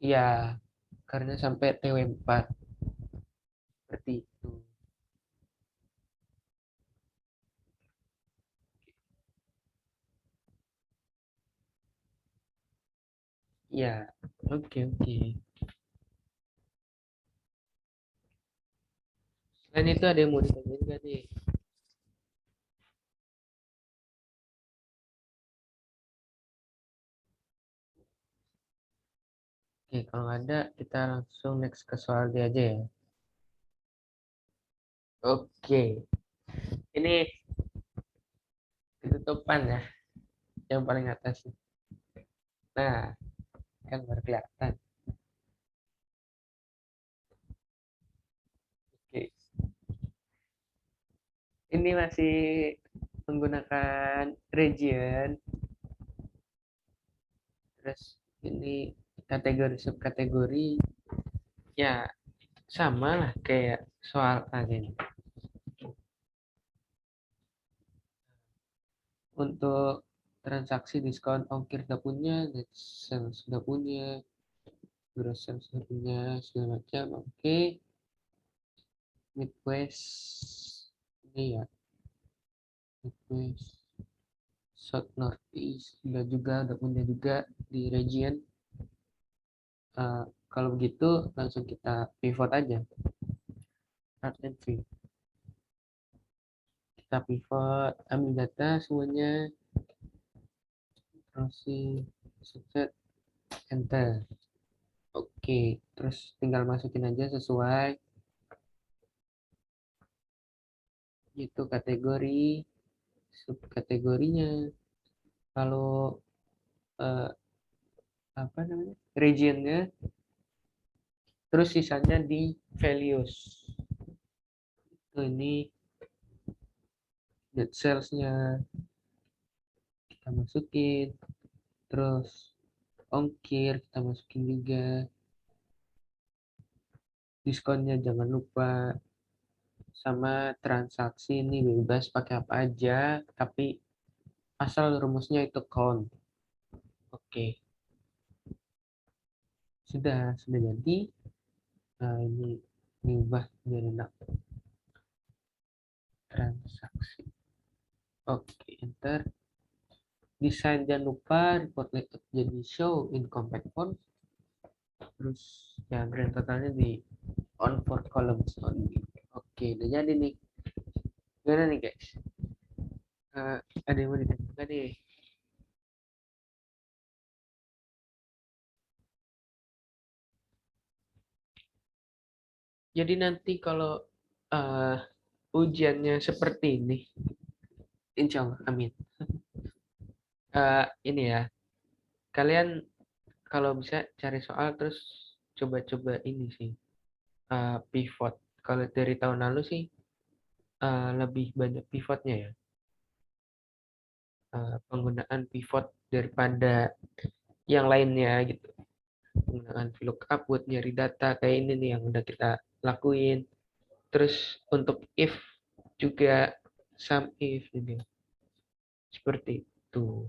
Iya, karena sampai TW4 seperti itu. Iya, oke oke. Selain itu ada yang mau ditanyain nggak nih? Oke, kalau nggak ada, kita langsung next ke soal dia aja ya. Oke, ini tutupan ya, yang paling atas. Nah, kan baru kelihatan. Oke, ini masih menggunakan region, terus ini kategori subkategori, ya sama lah kayak soal tadi. Untuk transaksi diskon ongkir sudah punya, net sales sudah punya, gross sales sudah punya, segala macam. Oke, Midwest ini ya, Midwest, South Northeast udah punya juga di region. Kalau begitu langsung kita pivot aja, start and pivot. Kita pivot, ambil data semuanya, browsing, set, enter. Oke, terus tinggal masukin aja sesuai itu kategori, subkategorinya. Kalau eh, apa namanya, regionnya, terus sisanya di values. Ini net salesnya kita masukin, terus ongkir kita masukin juga, diskonnya jangan lupa, sama transaksi ini bebas pakai apa aja, tapi asal rumusnya itu count. Oke, sudah jadi. Nah, ini ubah jadi transaksi. Oke, enter. Desain jangan lupa, report layout jadi show in compact font. Terus ya grand totalnya di on for columns only. Oke, udah jadi nih. Gimana nih guys? Ada yang mau ditanyakan nih? Jadi nanti kalau uh, ujiannya seperti ini, insya Allah, amin. Ini ya, kalian kalau bisa cari soal terus coba-coba ini sih, pivot. Kalau dari tahun lalu sih lebih banyak pivotnya ya, penggunaan pivot daripada yang lainnya gitu. Penggunaan VLOOKUP buat nyari data kayak ini nih yang udah kita lakuin. Terus untuk if juga sum if gitu. Seperti itu.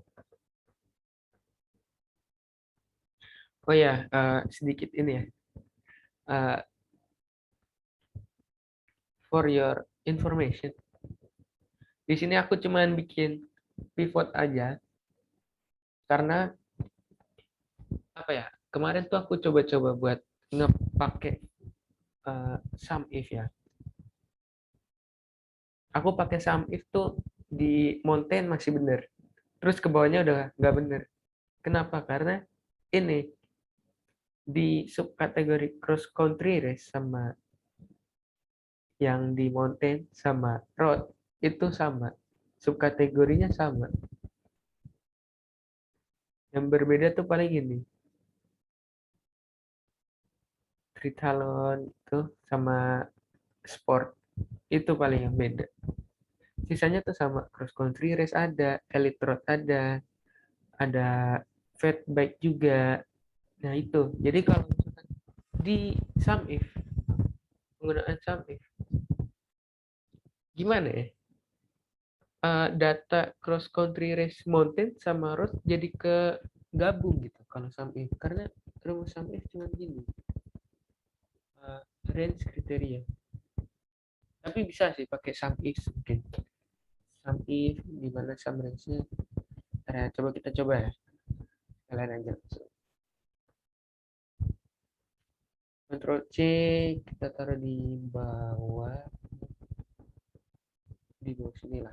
Oh ya, sedikit ini ya. For your information. Di sini aku cuman bikin pivot aja karena apa ya? Kemarin tuh aku coba-coba buat ngepake sum if ya. Aku pakai sum if tuh di mountain masih bener. Terus ke bawahnya udah nggak bener. Kenapa? Karena ini di subkategori cross country race sama yang di mountain sama road itu sama. Subkategorinya sama. Yang berbeda tuh paling ini. Triathlon itu sama sport itu paling yang beda. Sisanya tuh sama, cross country race ada, elite road ada fat bike juga. Nah itu, jadi kalau misalkan di sum if, penggunaan sum if, gimana ya? Data cross country race mountain sama road jadi ke gabung gitu kalau sum if, karena rumus sum if cuma gini, range kriteria. Tapi bisa sih pakai sum if mungkin. Sum if di mana sum range-nya. Nah, coba kita coba ya. Kalian aja. Ctrl C kita taruh di bawah sini lah.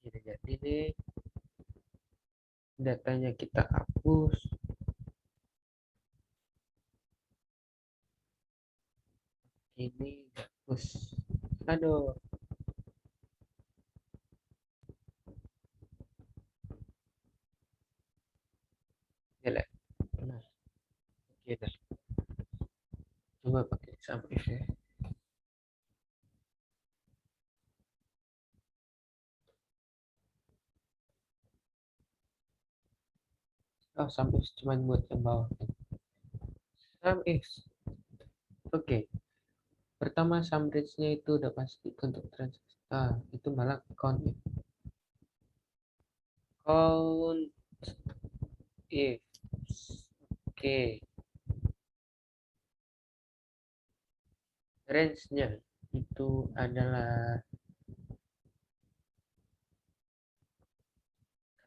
Jadi nih datanya kita hapus. Ini hapus. Aduh. Jelek. Nah, oke dah. Coba pakai sum if ya. Oh, sum if cuma buat yang bawah. Sum if. Oke. Pertama sum range-nya itu udah pasti untuk transaksi. Itu malah count if. Count if. Oke. Range-nya itu adalah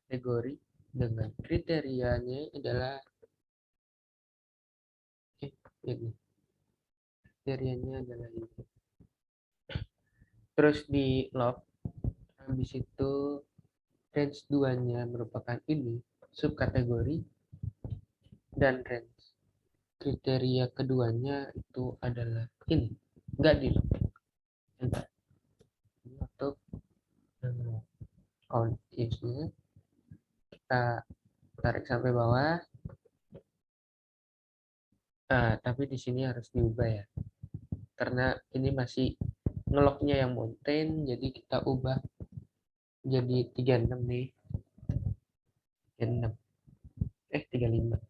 kategori dengan kriterianya adalah ini. Kriterianya adalah ini. Terus di log, habis itu range 2-nya merupakan ini, subkategori, dan range kriteria keduanya itu adalah ini. Enggak di log. Entar. Untuk count if-nya kita tarik sampai bawah. Tapi di sini harus diubah ya. Karena ini masih ngeloknya yang mountain, jadi kita ubah jadi 36 nih. 36. 35.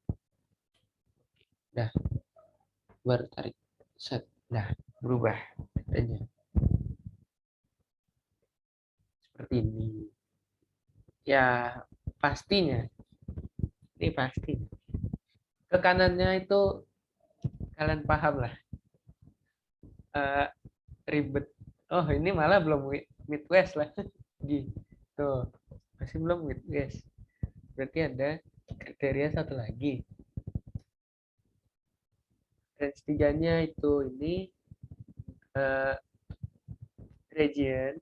Dah. Baru tarik. Set. Nah, berubah. Katanya. Seperti ini. Ya, pastinya. Ini pasti. Ke kanannya itu kalian paham lah. Ribet. Oh, ini malah belum Midwest lah. Gitu. Masih belum Midwest. Berarti ada kriteria satu lagi. Range 3-nya itu ini region.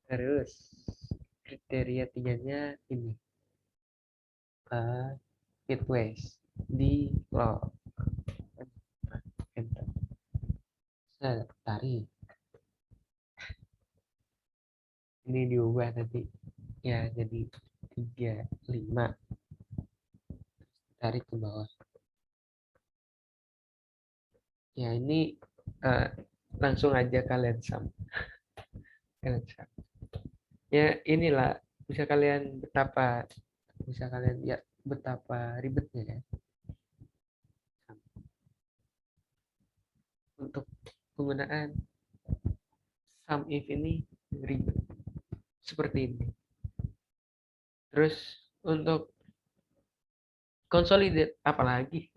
Terus kriteria 3-nya ini. Midwest. Di log. Enter. Tarik. ini diubah nanti ya jadi 35, tarik ke bawah. Ya ini langsung aja kalian sum. Ya inilah bisa kalian lihat betapa ribetnya ya untuk penggunaan sum if ini, ribet seperti ini. Terus untuk consolidate apalagi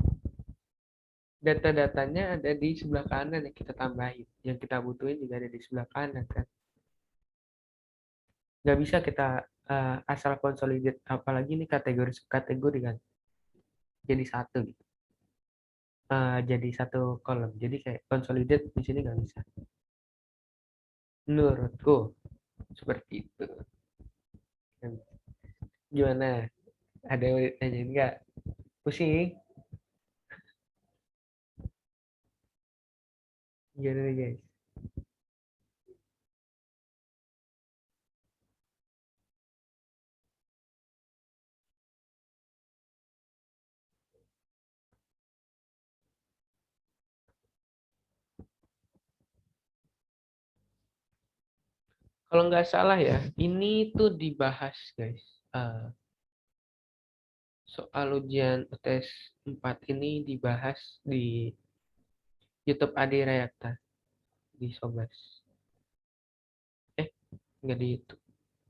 data-datanya ada di sebelah kanan yang kita tambahin, yang kita butuhin juga ada di sebelah kanan kan. Nggak bisa kita asal consolidate, apalagi ini kategori kan, jadi satu gitu. Jadi satu kolom, jadi kayak consolidate di sini nggak bisa menurutku, seperti itu. Gimana, ada yang nanya nggak? Pusing gimana nih guys? Kalau nggak salah ya, ini tuh dibahas guys. Soal ujian UTS 4 ini dibahas di YouTube Adi Rayakta di Sobas. Nggak di YouTube.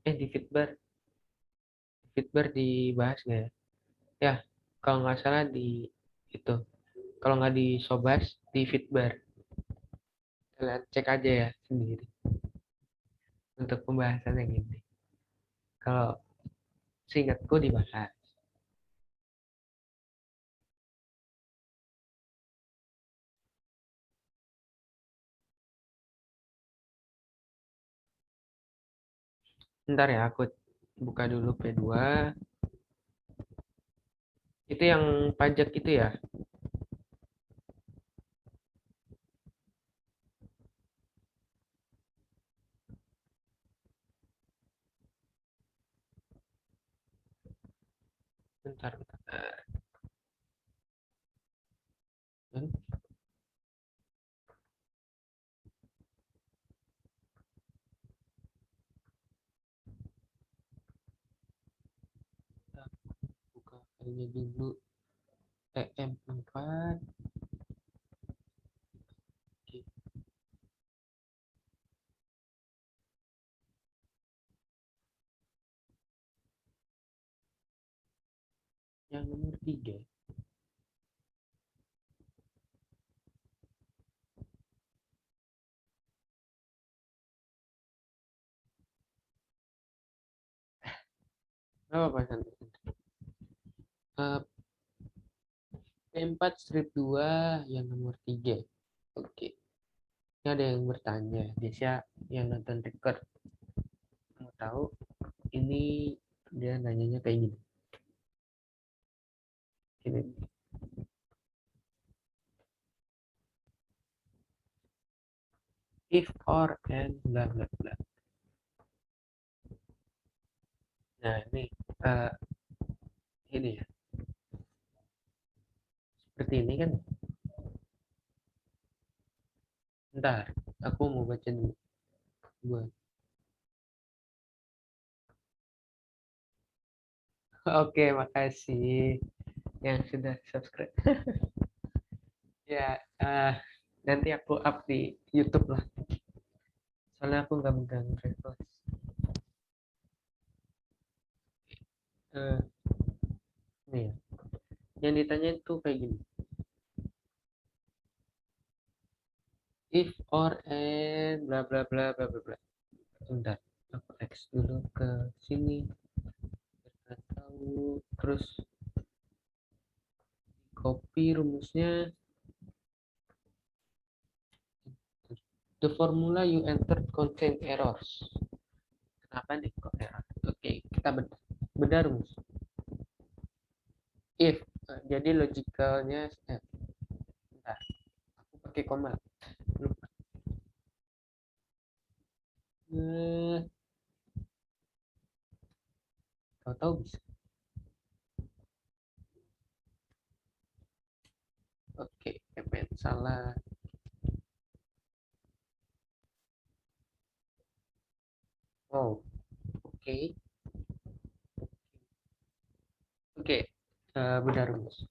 Di Fitbar. Fitbar dibahas nggak ya? Ya, kalau nggak salah di itu. Kalau nggak di Sobas, di Fitbar. Kalian cek aja ya sendiri untuk pembahasan yang ini. Kalau seingatku dibahas. Bentar ya, aku buka dulu P2. Itu yang pajak itu ya? Bentar, bentar. Kita buka filenya dulu. TM4. Oke. Yang nomor 3. Apa Pak Santi? P4 strip 2 yang nomor 3. Oke. Ini ada yang bertanya, Desya yang nonton record mau tahu ini, dia nanyanya kayak gini. Gini. If or and bla bla bla. Nah, ini ya. Seperti ini kan. Bentar, aku mau baca dulu. Buat. Oke, makasih yang sudah subscribe. Ya, nanti aku up di YouTube lah. Soalnya aku nggak megang record. Nih ya. Yang ditanya itu kayak gini. If or and bla bla bla bla bla bla. Bentar, aku X dulu ke sini. Biar tahu. Terus copy rumusnya. The formula you entered contain errors. Kenapa nih kok error? Oke, kita bedah rumus. If, jadi logicalnya, bentar, aku pakai koma. Lupa. Siapa tahu bisa. Oke, Epen salah. Oh, oke. Oke, benar, Mas.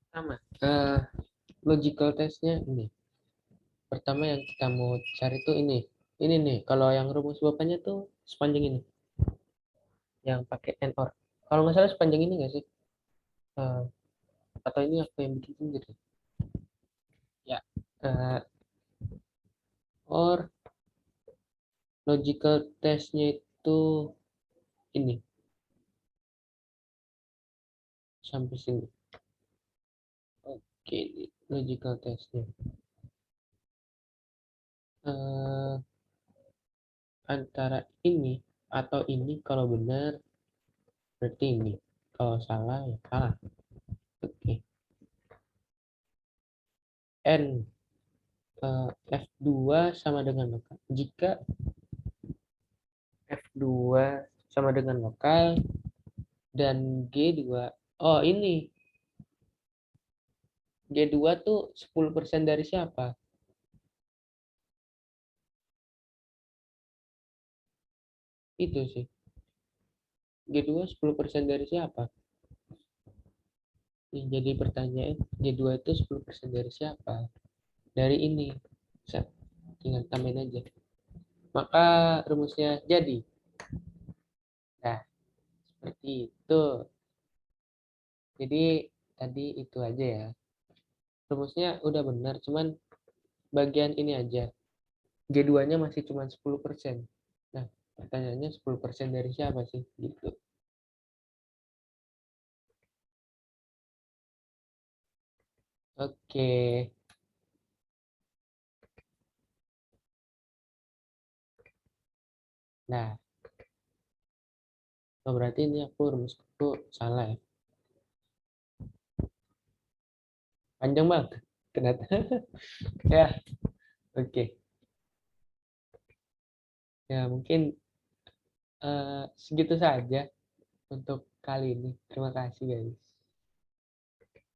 Sama. Logical testnya ini. Pertama yang kita mau cari tuh ini. Ini nih, kalau yang rumus bapaknya tuh sepanjang ini. Yang pakai and or. Kalau nggak salah sepanjang ini nggak sih? Eh, atau ini aku yang bikin sendiri? Ya. Eh, or logical testnya itu ini. Sampai sini. Oke, logical testnya. Eh, antara ini atau ini kalau benar berarti ini. Kalau salah ya salah. Oke. N F2 sama dengan lokal. Jika F2 sama dengan lokal dan G2. Oh, ini. G2 tuh 10% dari siapa? Itu sih. G2 10% dari siapa? Jadi pertanyaan, G2 itu 10% dari siapa? Dari ini. Bisa tinggal tambahin aja. Maka rumusnya jadi. Nah, seperti itu. Jadi tadi itu aja ya. Rumusnya udah benar, cuman bagian ini aja. G2-nya masih cuma 10%. Nah, pertanyaannya 10% dari siapa sih? Gitu. Oke. Nah, oh berarti ini rumusku salah ya. Panjang banget. Ternyata. Ya, oke. Ya, mungkin segitu saja untuk kali ini. Terima kasih guys.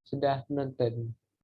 Sudah menonton.